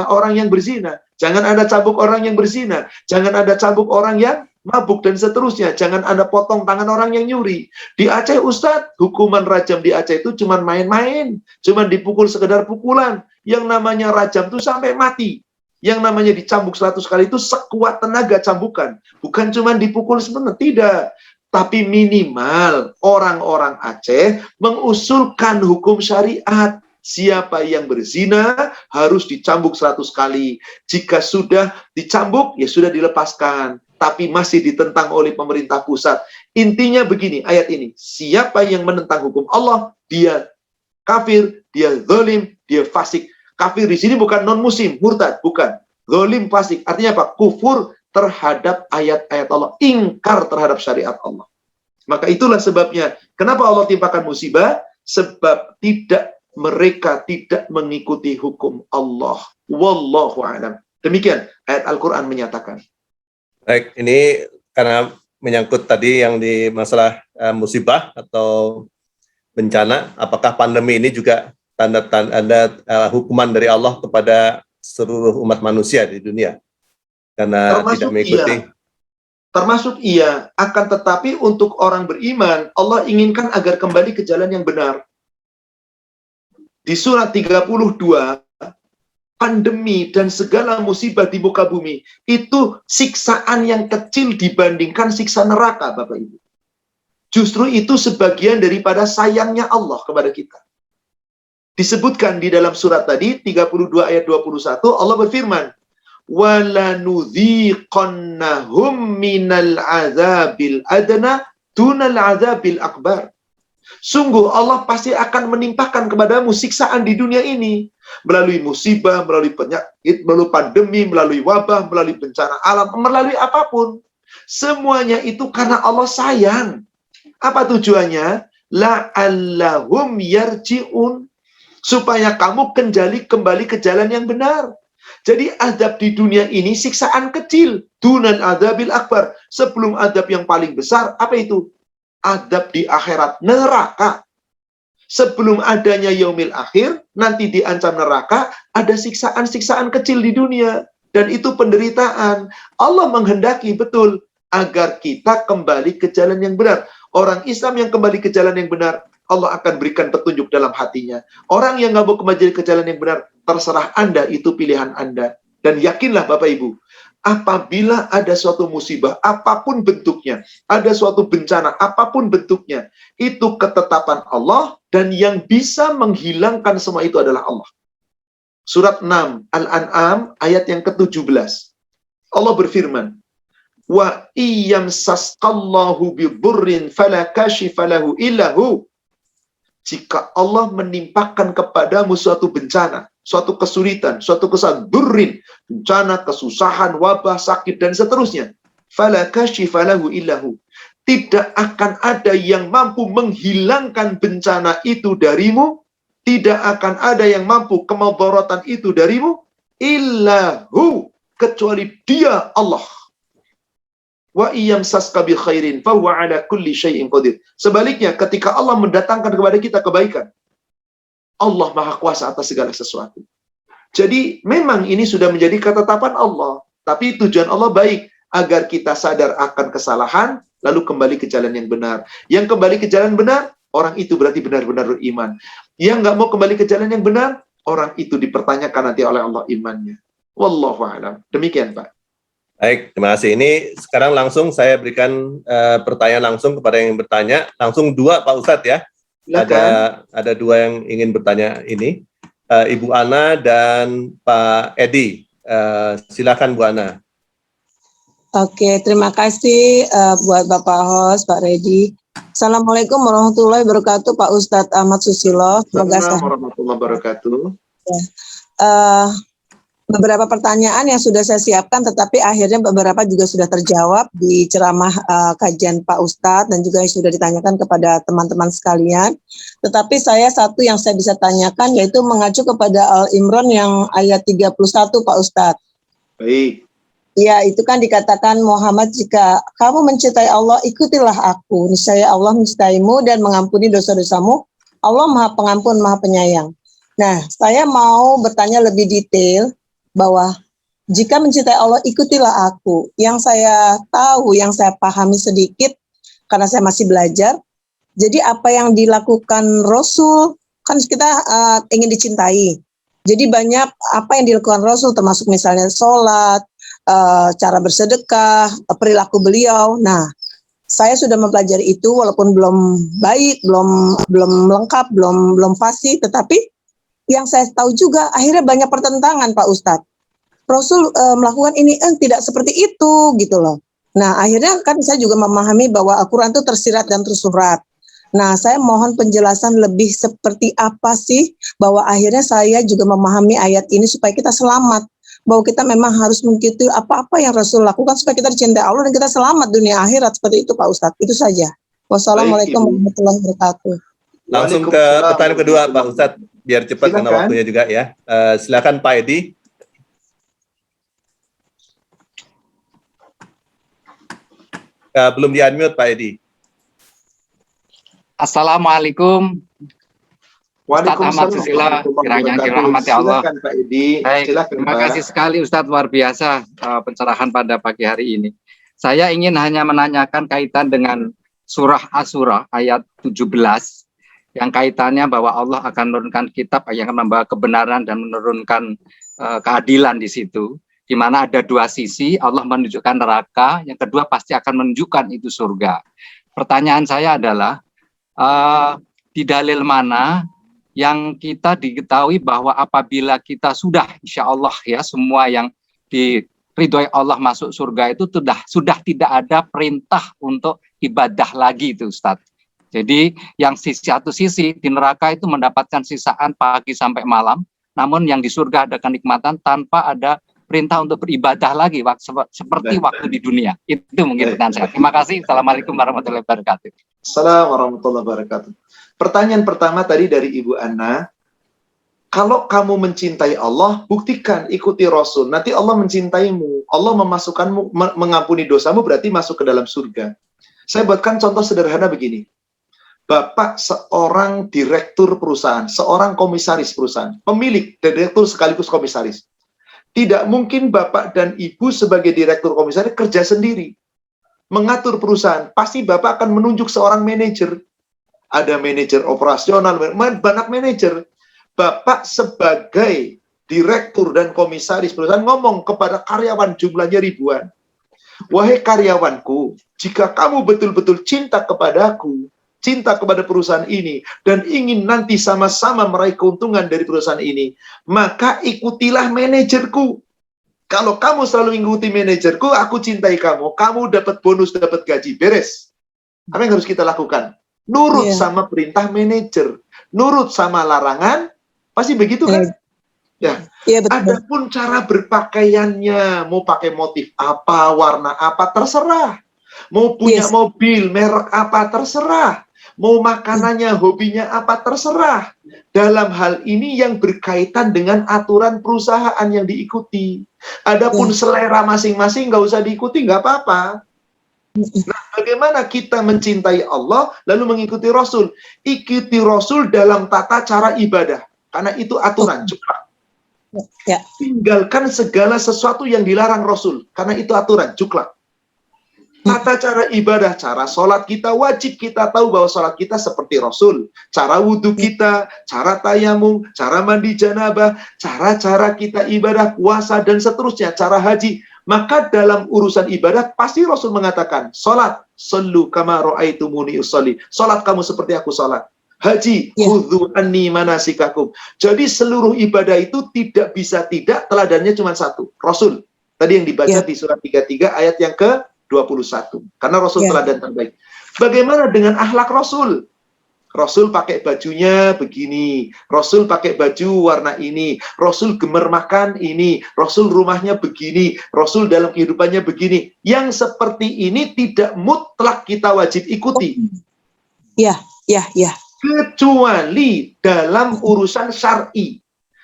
orang yang berzina, jangan ada cambuk orang yang berzina, jangan ada cambuk orang yang mabuk dan seterusnya, jangan ada potong tangan orang yang nyuri. Di Aceh Ustadz, hukuman rajam di Aceh itu cuma main-main, cuma dipukul sekedar pukulan. Yang namanya rajam itu sampai mati. Yang namanya dicambuk 100 kali itu sekuat tenaga cambukan. Bukan cuma dipukul sebentar, tidak. Tapi minimal orang-orang Aceh mengusulkan hukum syariat. Siapa yang berzina harus dicambuk 100 kali. Jika sudah dicambuk, ya sudah dilepaskan. Tapi masih ditentang oleh pemerintah pusat. Intinya begini, ayat ini. Siapa yang menentang hukum Allah, dia kafir, dia zalim, dia fasik. Kafir di sini bukan non-muslim, murtad, bukan. Zalim, fasik. Artinya apa? Kufur terhadap ayat-ayat Allah. Ingkar terhadap syariat Allah. Maka itulah sebabnya. Kenapa Allah timpakan musibah? Sebab mereka tidak mengikuti hukum Allah. Wallahu a'lam. Demikian ayat Al-Quran menyatakan. Baik, ini karena menyangkut tadi yang di masalah musibah atau bencana, apakah pandemi ini juga tanda-tanda hukuman dari Allah kepada seluruh umat manusia di dunia karena tidak mengikuti? Termasuk iya, akan tetapi untuk orang beriman, Allah inginkan agar kembali ke jalan yang benar. Di surat 32, pandemi dan segala musibah di muka bumi, itu siksaan yang kecil dibandingkan siksa neraka, Bapak Ibu. Justru itu sebagian daripada sayangnya Allah kepada kita. Disebutkan di dalam surat tadi, 32 ayat 21, Allah berfirman, وَلَنُذِيقَنَّهُمْ مِنَ الْعَذَابِ الْأَدْنَى دُونَ الْعَذَابِ الْأَكْبَرِ. Sungguh Allah pasti akan menimpakan kepadamu siksaan di dunia ini. Melalui musibah, melalui penyakit, melalui pandemi, melalui wabah, melalui bencana alam, melalui apapun. Semuanya itu karena Allah sayang. Apa tujuannya? La'allahum yarji'un. Supaya kamu kembali ke jalan yang benar. Jadi azab di dunia ini siksaan kecil. Dunan adzabil akbar. Sebelum azab yang paling besar, apa itu? Azab di akhirat, neraka. Sebelum adanya yaumil akhir, nanti diancam neraka, ada siksaan-siksaan kecil di dunia. Dan itu penderitaan. Allah menghendaki betul agar kita kembali ke jalan yang benar. Orang Islam yang kembali ke jalan yang benar, Allah akan berikan petunjuk dalam hatinya. Orang yang nggak mau kembali ke jalan yang benar, terserah Anda, itu pilihan Anda. Dan yakinlah Bapak Ibu, apabila ada suatu musibah, apapun bentuknya, ada suatu bencana, apapun bentuknya, itu ketetapan Allah, dan yang bisa menghilangkan semua itu adalah Allah. Surat 6, Al-An'am, ayat yang ke-17. Allah berfirman, wa iyam sasqallahu bidurrin fala kashifa lahu illahu. Jika Allah menimpakan kepadamu suatu bencana, suatu kesulitan, suatu kesalahan, durrin, bencana, kesusahan, wabah, sakit, dan seterusnya, fala kashifa lahu illahu. Tidak akan ada yang mampu menghilangkan bencana itu darimu, tidak akan ada yang mampu kemudaratan itu darimu, illahu, kecuali Dia Allah. Wa iyam saska bi khairin fa huwa ala kulli syai'in qadir. Sebaliknya, ketika Allah mendatangkan kepada kita kebaikan, Allah Maha Kuasa atas segala sesuatu. Jadi memang ini sudah menjadi ketetapan Allah, tapi tujuan Allah baik, agar kita sadar akan kesalahan lalu kembali ke jalan yang benar. Yang kembali ke jalan benar, orang itu berarti benar-benar beriman. Yang nggak mau kembali ke jalan yang benar, orang itu dipertanyakan nanti oleh Allah imannya. Wallahu a'lam. Demikian, Pak. Baik, terima kasih. Ini sekarang langsung saya berikan pertanyaan langsung kepada yang bertanya. Langsung dua, Pak Ustadz ya. Ada dua yang ingin bertanya ini. Ibu Ana dan Pak Edi. Silakan Bu Ana. Oke, terima kasih buat Bapak host, Pak Redi. Assalamualaikum warahmatullahi wabarakatuh, Pak Ustadz Ahmad Susilo. Assalamualaikum warahmatullahi wabarakatuh. Beberapa pertanyaan yang sudah saya siapkan, tetapi akhirnya beberapa juga sudah terjawab di ceramah kajian Pak Ustadz dan juga yang sudah ditanyakan kepada teman-teman sekalian. Tetapi satu yang saya bisa tanyakan yaitu mengacu kepada Al-Imran yang ayat 31, Pak Ustadz. Baik. Ya, itu kan dikatakan Muhammad, jika kamu mencintai Allah, ikutilah aku. Niscaya Allah mencintaimu dan mengampuni dosa-dosamu. Allah Maha Pengampun, Maha Penyayang. Nah, saya mau bertanya lebih detail bahwa jika mencintai Allah, ikutilah aku. Yang saya tahu, yang saya pahami sedikit, karena saya masih belajar, jadi apa yang dilakukan Rasul, kan kita ingin dicintai. Jadi banyak apa yang dilakukan Rasul, termasuk misalnya sholat, cara bersedekah, perilaku beliau. Nah, saya sudah mempelajari itu, walaupun belum baik, belum lengkap, belum fasih, tetapi yang saya tahu juga akhirnya banyak pertentangan, Pak Ustadz. Rasul melakukan ini tidak seperti itu gitu loh. Nah, akhirnya kan saya juga memahami bahwa Al-Quran itu tersirat dan tersurat. Nah, saya mohon penjelasan lebih seperti apa sih bahwa akhirnya saya juga memahami ayat ini supaya kita selamat. Bahwa kita memang harus mengikuti apa-apa yang Rasul lakukan supaya kita dicintai Allah dan kita selamat dunia akhirat, seperti itu Pak Ustadz. Itu saja. Wassalamualaikum warahmatullahi wabarakatuh. Langsung ke pertanyaan kedua Pak Ustadz, biar cepat karena waktunya juga ya. Silakan Pak Edi. Belum di-unmute Pak Edi. Assalamualaikum. Ustadz Ahmad Susilo, kiranya dirahmati Allah. Silakan Pak Edi. Silakan, terima kasih sekali Ustadz, luar biasa pencerahan pada pagi hari ini. Saya ingin hanya menanyakan kaitan dengan surah Asy-Syura ayat 17 yang kaitannya bahwa Allah akan menurunkan kitab yang akan membawa kebenaran dan menurunkan keadilan di situ. Di mana ada dua sisi, Allah menunjukkan neraka, yang kedua pasti akan menunjukkan itu surga. Pertanyaan saya adalah, di dalil mana yang kita diketahui bahwa apabila kita sudah, insya Allah ya, semua yang diridhoi Allah masuk surga itu sudah tidak ada perintah untuk ibadah lagi itu Ustadz. Jadi yang satu sisi di neraka itu mendapatkan sisaan pagi sampai malam, namun yang di surga ada kenikmatan tanpa ada perintah untuk beribadah lagi seperti waktu di dunia. Itu mungkin pertanyaan saya. Terima kasih. Assalamualaikum warahmatullahi wabarakatuh. Assalamualaikum warahmatullahi wabarakatuh. Pertanyaan pertama tadi dari Ibu Ana, kalau kamu mencintai Allah, buktikan, ikuti Rasul. Nanti Allah mencintaimu, Allah memasukkanmu, mengampuni dosamu, berarti masuk ke dalam surga. Saya buatkan contoh sederhana begini. Bapak seorang direktur perusahaan, seorang komisaris perusahaan, pemilik, direktur sekaligus komisaris. Tidak mungkin Bapak dan Ibu sebagai direktur komisaris kerja sendiri. Mengatur perusahaan, pasti Bapak akan menunjuk seorang manajer. Ada manajer operasional, banyak manajer. Bapak sebagai direktur dan komisaris perusahaan ngomong kepada karyawan jumlahnya ribuan. Wahai karyawanku, jika kamu betul-betul cinta kepadaku, cinta kepada perusahaan ini, dan ingin nanti sama-sama meraih keuntungan dari perusahaan ini, maka ikutilah manajerku. Kalau kamu selalu mengikuti manajerku, aku cintai kamu, kamu dapat bonus, dapat gaji, beres. Apa yang harus kita lakukan? Nurut sama perintah manajer, nurut sama larangan, pasti begitu kan? Ya. Adapun cara berpakaiannya, mau pakai motif apa, warna apa, terserah. Mau punya mobil, merek apa, terserah. Mau makanannya, hobinya apa, terserah. Dalam hal ini yang berkaitan dengan aturan perusahaan yang diikuti. Adapun selera masing-masing nggak usah diikuti, nggak apa-apa. Nah, bagaimana kita mencintai Allah lalu mengikuti Rasul? Ikuti Rasul dalam tata cara ibadah. Karena itu aturan juga. Tinggalkan segala sesuatu yang dilarang Rasul. Karena itu aturan, cuklak. Tata cara ibadah, cara sholat kita, wajib kita tahu bahwa sholat kita seperti Rasul. Cara wudhu kita, cara tayamum, cara mandi janabah, cara-cara kita ibadah, puasa, dan seterusnya, cara haji. Maka dalam urusan ibadah, pasti Rasul mengatakan, sholat, sallu kama ra'aitumuni usolli. Sholat kamu seperti aku sholat. Haji, khudhu anni manasikakum. Jadi seluruh ibadah itu tidak bisa tidak, teladannya cuma satu, Rasul. Tadi yang dibaca di surat 33 ayat yang ke-21. Karena Rasul teladan terbaik. Bagaimana dengan akhlak Rasul? Rasul pakai bajunya begini, Rasul pakai baju warna ini, Rasul gemar makan ini, Rasul rumahnya begini, Rasul dalam kehidupannya begini. Yang seperti ini tidak mutlak kita wajib ikuti. Kecuali dalam urusan syar'i.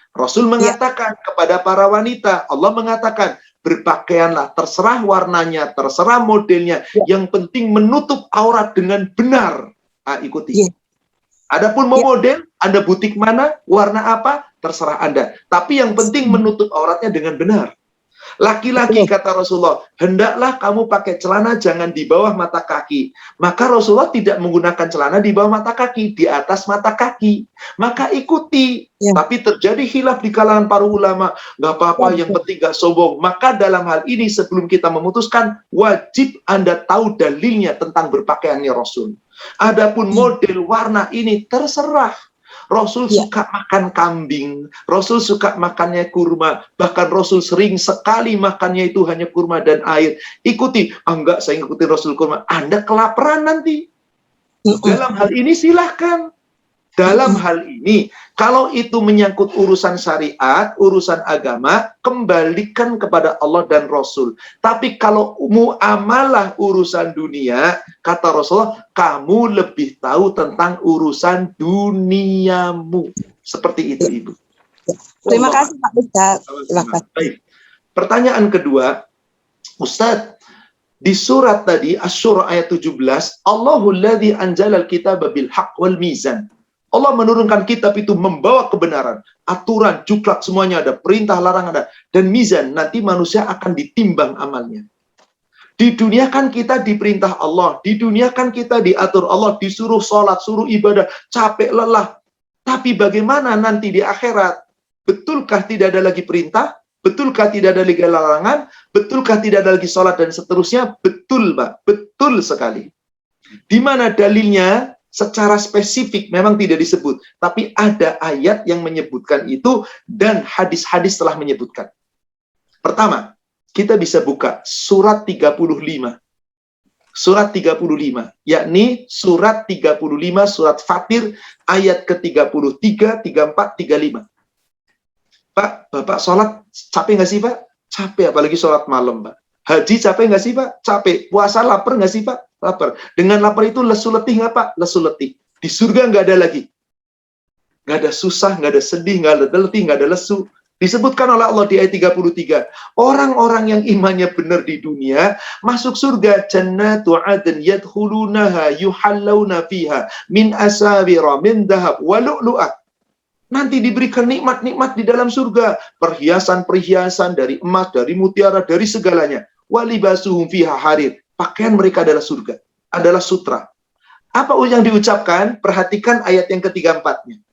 Rasul mengatakan kepada para wanita, Allah mengatakan, berpakaianlah, terserah warnanya, terserah modelnya, yang penting menutup aurat dengan benar. Ikuti. Adapun mau model, Anda butik mana, warna apa, terserah Anda. Tapi yang penting menutup auratnya dengan benar. Laki-laki, kata Rasulullah, hendaklah kamu pakai celana jangan di bawah mata kaki. Maka Rasulullah tidak menggunakan celana di bawah mata kaki, di atas mata kaki. Maka ikuti. Tapi terjadi khilaf di kalangan para ulama. Nggak apa-apa, yang penting nggak sombong. Maka dalam hal ini sebelum kita memutuskan, wajib Anda tahu dalilnya tentang berpakaiannya Rasul. Adapun model warna ini terserah. Rasul suka makan kambing, Rasul suka makannya kurma, bahkan Rasul sering sekali makannya itu hanya kurma dan air. Ikuti, enggak saya ikuti Rasul kurma, Anda kelaparan nanti. Dalam hal ini silahkan. Dalam hal ini, kalau itu menyangkut urusan syariat, urusan agama, kembalikan kepada Allah dan Rasul. Tapi kalau muamalah urusan dunia, kata Rasulullah, kamu lebih tahu tentang urusan duniamu. Seperti itu, Ibu. Terima kasih, Pak Ustadz. Terima kasih. Baik. Pertanyaan kedua, Ustadz, di surat tadi, Asy-Syura ayat 17, Allahul ladzi anzalal kitaba bil haqq wal mizan. Allah menurunkan kitab itu membawa kebenaran, aturan, juklak, semuanya ada, perintah, larangan ada, dan mizan, nanti manusia akan ditimbang amalnya. Di dunia kan kita diperintah Allah, di dunia kan kita diatur Allah, disuruh sholat, suruh ibadah, capek, lelah. Tapi bagaimana nanti di akhirat? Betulkah tidak ada lagi perintah? Betulkah tidak ada lagi larangan? Betulkah tidak ada lagi sholat dan seterusnya? Betul, Mbak, betul sekali. Di mana dalilnya? Secara spesifik memang tidak disebut, tapi ada ayat yang menyebutkan itu dan hadis-hadis telah menyebutkan. Pertama, kita bisa buka surat 35. Surat 35, yakni surat 35 surat Fatir ayat ke-33, 34, 35. Pak, Bapak sholat capek nggak sih, Pak? Capek, apalagi sholat malam, Pak. Haji capek nggak sih, Pak? Capek. Puasa lapar nggak sih, Pak? Lapar. Dengan lapar itu lesu letih nggak, Pak? Lesu letih. Di surga nggak ada lagi. Nggak ada susah, nggak ada sedih, nggak ada letih, nggak ada lesu. Disebutkan oleh Allah di ayat 33. Orang-orang yang imannya benar di dunia, masuk surga. Jannatu adn yadkhulunaha yuhallawna fiha min asawira min dhahab wa lu'lu'ah. Nanti diberikan nikmat-nikmat di dalam surga. Perhiasan-perhiasan dari emas, dari mutiara, dari segalanya. Walibasuhum fiha harir. Pakaian mereka adalah surga, adalah sutra. Apa yang diucapkan? Perhatikan ayat yang ketiga-empatnya.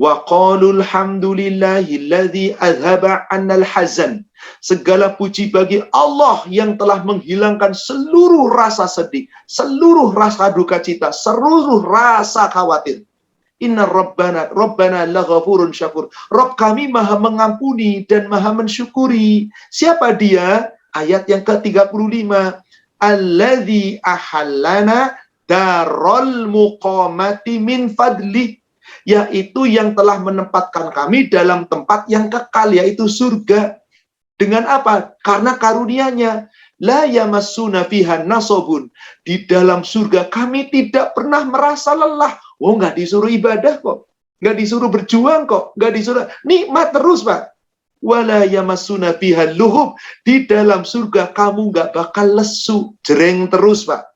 Wa qalul hamdulillahilladzi azhaba 'annal hazan. Segala puji bagi Allah yang telah menghilangkan seluruh rasa sedih, seluruh rasa duka cita, seluruh rasa khawatir. Inna Rabbana laghafurun syakur. Rabb kami maha mengampuni dan maha mensyukuri. Siapa dia? Ayat yang ke-35. Alladzi ahallana darul muqamati min fadli. Yaitu yang telah menempatkan kami dalam tempat yang kekal, yaitu surga. Dengan apa? Karena karunia-Nya. La yamassuna fiha nasobun. Di dalam surga kami tidak pernah merasa lelah. Oh, nggak disuruh ibadah kok. Nggak disuruh berjuang kok. Nggak disuruh. Nikmat terus, Pak. Wala yamassuna fiha luhub. Di dalam surga kamu nggak bakal lesu. Jereng terus, Pak.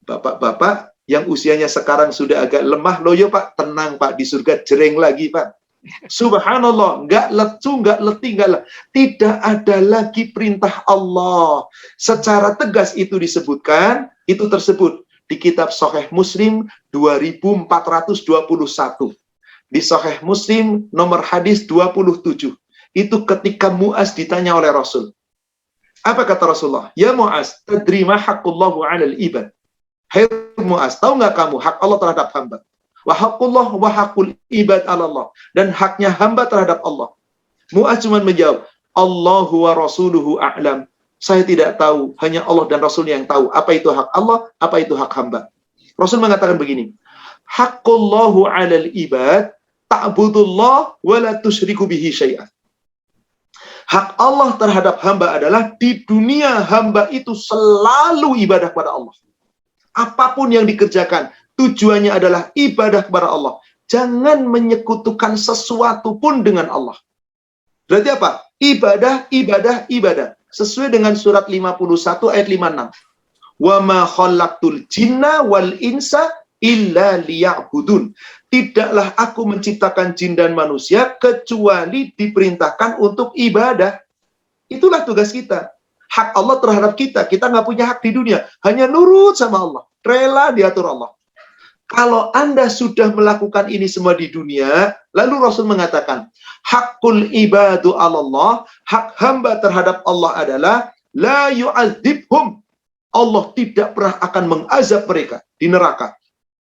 Bapak-bapak yang usianya sekarang sudah agak lemah, loyo Pak, tenang Pak, di surga jereng lagi Pak. Subhanallah, nggak lesu, nggak letih, tidak ada lagi perintah Allah. Secara tegas itu disebutkan, itu tersebut di kitab Sahih Muslim 2421. Di Sahih Muslim nomor hadis 27. Itu ketika Mu'az ditanya oleh Rasul. Apa kata Rasulullah? Ya Mu'az, tadri ma haqqullahu 'alal ibad. Hai Mu'az, tahu nggak kamu hak Allah terhadap hamba? Wa haqqullah wa haqqul ibad 'ala Allah. Dan haknya hamba terhadap Allah. Mu'az cuma menjawab, Allahu wa rasuluhu a'lam. Saya tidak tahu, hanya Allah dan Rasulnya yang tahu. Apa itu hak Allah, apa itu hak hamba. Rasul mengatakan begini, haqqullahu 'alal ibad, ta'budullah wa la tusyriku bihi syai'an. Hak Allah terhadap hamba adalah di dunia hamba itu selalu ibadah kepada Allah. Apapun yang dikerjakan, tujuannya adalah ibadah kepada Allah. Jangan menyekutukan sesuatu pun dengan Allah. Berarti apa? Ibadah, ibadah, ibadah. Sesuai dengan surat 51 ayat 56. Wa ma khalaqtul jinna wal insa illa liya'budun. Tidaklah aku menciptakan jin dan manusia kecuali diperintahkan untuk ibadah. Itulah tugas kita. Hak Allah terhadap kita. Kita nggak punya hak di dunia. Hanya nurut sama Allah. Rela diatur Allah. Kalau Anda sudah melakukan ini semua di dunia, lalu Rasul mengatakan, hakul ibadu Allah, hak hamba terhadap Allah adalah, la yu'adzibhum. Allah tidak pernah akan mengazab mereka di neraka.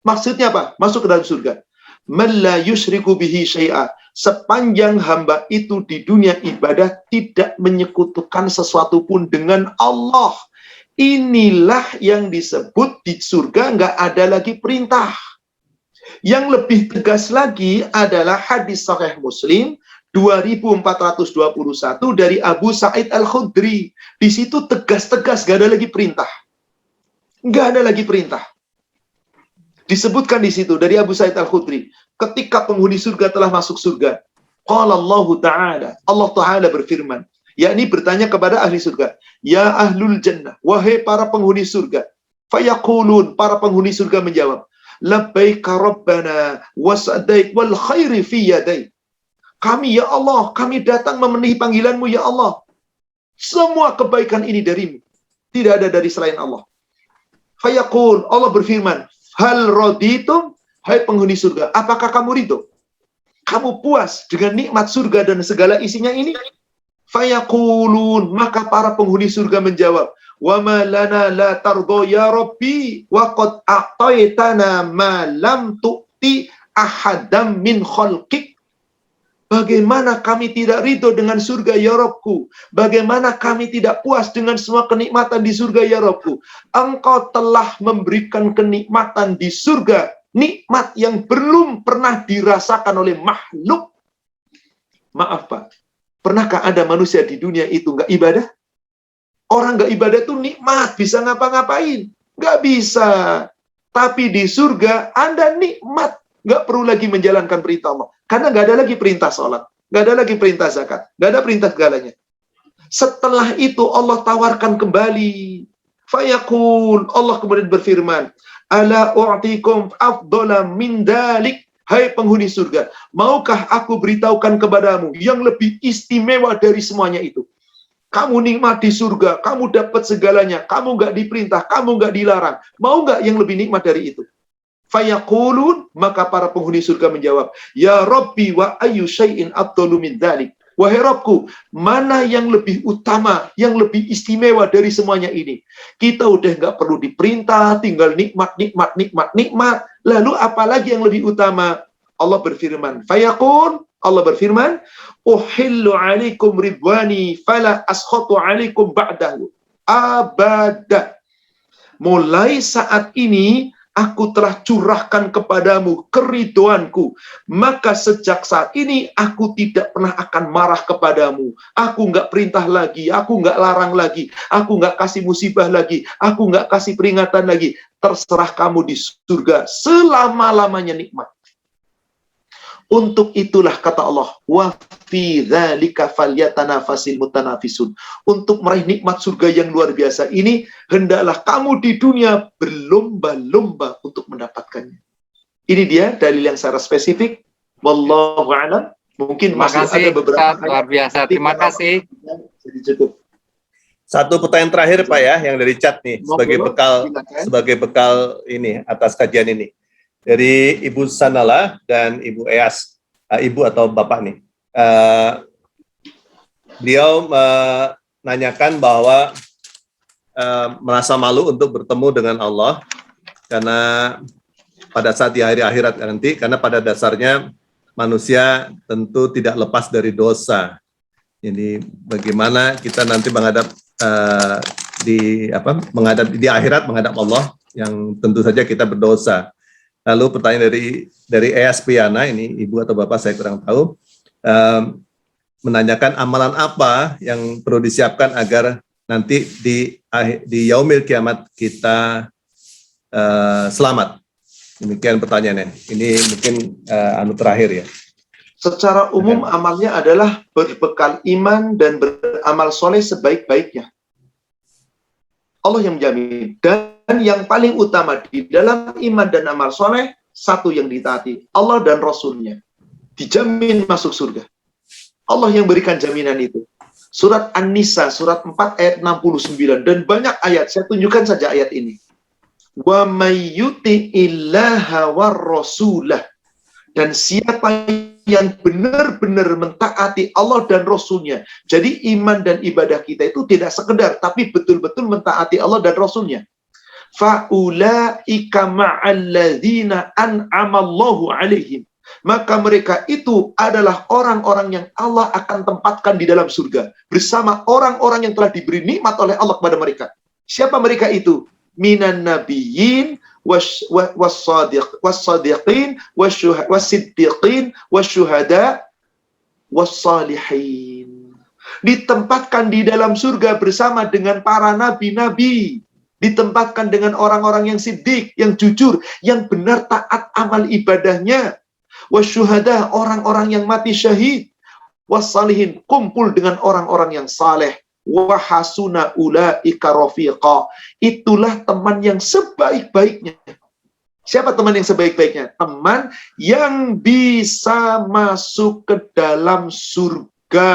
Maksudnya apa? Masuk ke dalam surga. Man la yusyriku bihi syai'a. Sepanjang hamba itu di dunia ibadah tidak menyekutukan sesuatu pun dengan Allah. Inilah yang disebut di surga nggak ada lagi perintah. Yang lebih tegas lagi adalah hadis Sahih Muslim 2421 dari Abu Sa'id Al-Khudri. Di situ tegas-tegas nggak ada lagi perintah. Nggak ada lagi perintah. Disebutkan di situ dari Abu Sa'id Al-Khudri, ketika penghuni surga telah masuk surga, qala Allah Ta'ala, Allah Ta'ala berfirman, yakni bertanya kepada ahli surga, ya ahlul jannah, wahai para penghuni surga. Fayaqulun, para penghuni surga menjawab, labbaika rabbana wasadaik wal khairi fi yadaik. Kami ya Allah, kami datang memenuhi panggilanmu ya Allah. Semua kebaikan ini darimu, tidak ada dari selain Allah. Fayaqul, Allah berfirman, hal raditum, hai penghuni surga, apakah kamu ridho? Kamu puas dengan nikmat surga dan segala isinya ini? Fayaqulun, maka para penghuni surga menjawab, wa ma lana la tardo ya Rabbi wa qad a'taitana ma lam tu'ti ahadam min khalqik. Bagaimana kami tidak ridho dengan surga ya Rabbku? Bagaimana kami tidak puas dengan semua kenikmatan di surga ya Rabbku? Engkau telah memberikan kenikmatan di surga, nikmat yang belum pernah dirasakan oleh makhluk. Maaf Pak, pernahkah ada manusia di dunia itu nggak ibadah? Orang nggak ibadah itu nikmat, bisa ngapa-ngapain? Nggak bisa. Tapi di surga Anda nikmat, nggak perlu lagi menjalankan perintah Allah. Karena nggak ada lagi perintah sholat, nggak ada lagi perintah zakat, nggak ada perintah segalanya. Setelah itu Allah tawarkan kembali. Fayaqul, Allah kemudian berfirman, ala u'tikum afdala min dalik. Hai penghuni surga, maukah aku beritahukan kepadamu yang lebih istimewa dari semuanya itu? Kamu nikmat di surga, kamu dapat segalanya, kamu nggak diperintah, kamu nggak dilarang. Mau nggak yang lebih nikmat dari itu? Fayaqulun, maka para penghuni surga menjawab, ya Rabbi wa ayyu syai'in afdalu min dzalik. Wahai Rabbku, mana yang lebih utama, yang lebih istimewa dari semuanya ini? Kita udah nggak perlu diperintah, tinggal nikmat. Lalu apalagi yang lebih utama? Allah berfirman, fayaqul, Allah berfirman, uhillu alaikum ridwani fala askhatu alaikum ba'dahu abada. Mulai saat ini aku telah curahkan kepadamu keridhoanku, maka sejak saat ini aku tidak pernah akan marah kepadamu. Aku nggak perintah lagi, aku nggak larang lagi, aku nggak kasih musibah lagi, aku nggak kasih peringatan lagi. Terserah kamu di surga selama-lamanya nikmat. Untuk itulah kata Allah, wa fi dzalika falyatanafasil mutanafisun. Untuk meraih nikmat surga yang luar biasa ini, hendaklah kamu di dunia berlomba-lomba untuk mendapatkannya. Ini dia dalil yang secara spesifik. Wallahu a'lam. Mungkin masih ada beberapa luar biasa. Terima kasih. Jadi cukup. Satu pertanyaan terakhir Pak ya, yang dari chat nih, sebagai bekal ini atas kajian ini. Dari Ibu Sanala dan Ibu Eas, Ibu atau Bapak nih. Beliau menanyakan bahwa merasa malu untuk bertemu dengan Allah karena pada saat di hari akhirat nanti, karena pada dasarnya manusia tentu tidak lepas dari dosa. Jadi bagaimana kita nanti menghadap di akhirat menghadap Allah yang tentu saja kita berdosa. Lalu pertanyaan dari Eas Piana, ini Ibu atau Bapak saya kurang tahu, menanyakan amalan apa yang perlu disiapkan agar nanti di yaumil kiamat kita selamat. Demikian pertanyaannya. Ini mungkin terakhir ya. Secara umum amalnya adalah berbekal iman dan beramal soleh sebaik-baiknya. Allah yang menjamin. Dan yang paling utama di dalam iman dan amal soleh, satu yang ditaati, Allah dan Rasulnya. Dijamin masuk surga. Allah yang berikan jaminan itu. Surat An-Nisa, surat 4 ayat 69. Dan banyak ayat, saya tunjukkan saja ayat ini. Wa may yuti'illaha war rasulah. Dan siapa yang benar-benar mentaati Allah dan Rasulnya. Jadi iman dan ibadah kita itu tidak sekedar, tapi betul-betul mentaati Allah dan Rasulnya. Fa'ulaika ma'alladzina an'amallahu alaihim. Maka mereka itu adalah orang-orang yang Allah akan tempatkan di dalam surga. Bersama orang-orang yang telah diberi nikmat oleh Allah kepada mereka. Siapa mereka itu? Minan nabiyyin was-sadiqin was-siddiqin wasyuhada was-salihin. Ditempatkan di dalam surga bersama dengan para nabi-nabi. Ditempatkan dengan orang-orang yang siddiq, yang jujur, yang benar taat amal ibadahnya. Wasyuhada, orang-orang yang mati syahid. Was-salihin, kumpul dengan orang-orang yang saleh. Wahasuna ulaika rafiqa. Itulah teman yang sebaik-baiknya. Siapa teman yang sebaik-baiknya? Teman yang bisa masuk ke dalam surga.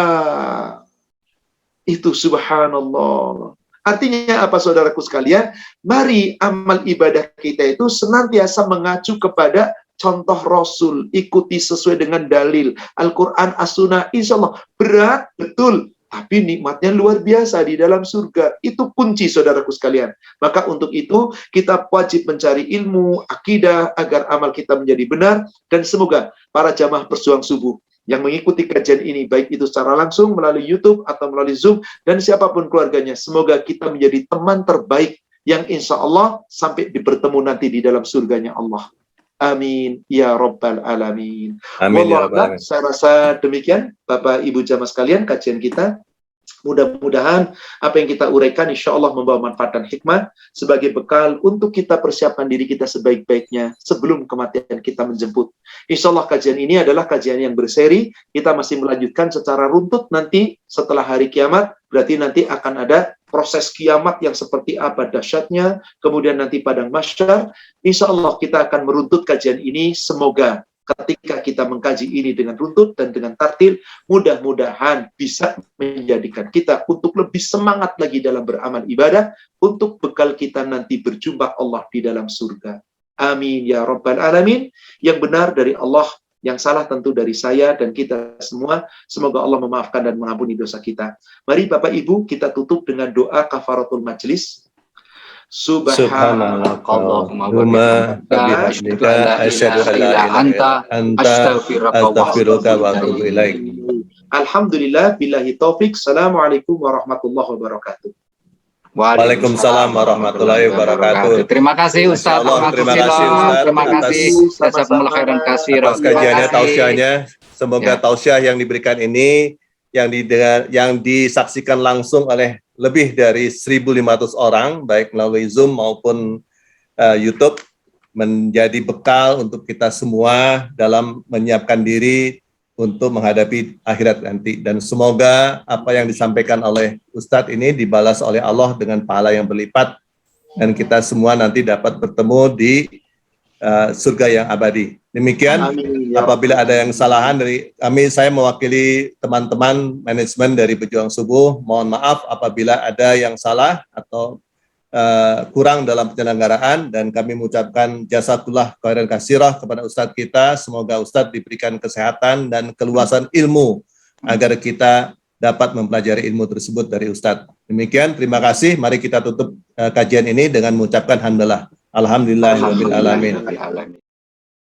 Itu subhanallah. Artinya apa saudaraku sekalian? Mari amal ibadah kita itu senantiasa mengacu kepada contoh Rasul. Ikuti sesuai dengan dalil. Al-Quran, As-Sunnah, insya Allah berat, betul. Tapi nikmatnya luar biasa di dalam surga. Itu kunci saudaraku sekalian. Maka untuk itu kita wajib mencari ilmu, akidah, agar amal kita menjadi benar. Dan semoga para jamaah berjuang subuh yang mengikuti kajian ini, baik itu secara langsung melalui YouTube atau melalui Zoom, dan siapapun keluarganya, semoga kita menjadi teman terbaik yang insya Allah sampai bertemu nanti di dalam surganya Allah. Amin ya rabbal alamin. Amin ya rabbal alamin. Saya rasa demikian Bapak Ibu jamaah sekalian kajian kita. Mudah-mudahan apa yang kita uraikan insya Allah membawa manfaat dan hikmah sebagai bekal untuk kita persiapkan diri kita sebaik-baiknya sebelum kematian kita menjemput. Insya Allah kajian ini adalah kajian yang berseri. Kita masih melanjutkan secara runtut nanti setelah hari kiamat. Berarti nanti akan ada proses kiamat yang seperti apa dahsyatnya. Kemudian nanti padang mahsyar. Insya Allah kita akan meruntut kajian ini. Semoga ketika kita mengkaji ini dengan runtut dan dengan tartil, mudah-mudahan bisa menjadikan kita untuk lebih semangat lagi dalam beramal ibadah, untuk bekal kita nanti berjumpa Allah di dalam surga. Amin ya rabbal alamin. Yang benar dari Allah, yang salah tentu dari saya dan kita semua. Semoga Allah memaafkan dan mengampuni dosa kita. Mari Bapak Ibu kita tutup dengan doa kafaratul majlis. Subhanallahumma wa bihamdika asyhadu an la ilaha illa anta astaghfiruka wa atubu ilaik. Alhamdulillah billahi taufik. Assalamualaikum warahmatullahi wabarakatuh. Waalaikumsalam warahmatullahi wabarakatuh. Terima kasih Ustaz. Terima kasih Ustaz. Terima kasih. Jazakumullah khairan katsiran. Atas kajiannya, tausiahnya. Semoga tausiah yang diberikan ini yang disaksikan langsung oleh lebih dari 1.500 orang, baik melalui Zoom maupun YouTube, menjadi bekal untuk kita semua dalam menyiapkan diri untuk menghadapi akhirat nanti. Dan semoga apa yang disampaikan oleh Ustadz ini dibalas oleh Allah dengan pahala yang berlipat, dan kita semua nanti dapat bertemu di surga yang abadi. Demikian. Amin, ya. Apabila ada yang kesalahan dari kami, saya mewakili teman-teman manajemen dari Pejuang Subuh, mohon maaf apabila ada yang salah atau kurang dalam penyelenggaraan, dan kami mengucapkan jazakallah khairan katsirah kepada Ustadz kita. Semoga Ustadz diberikan kesehatan dan keluasan ilmu agar kita dapat mempelajari ilmu tersebut dari Ustadz. Demikian, terima kasih. Mari kita tutup kajian ini dengan mengucapkan alhamdulillah. Alhamdulillahirabbil alamin.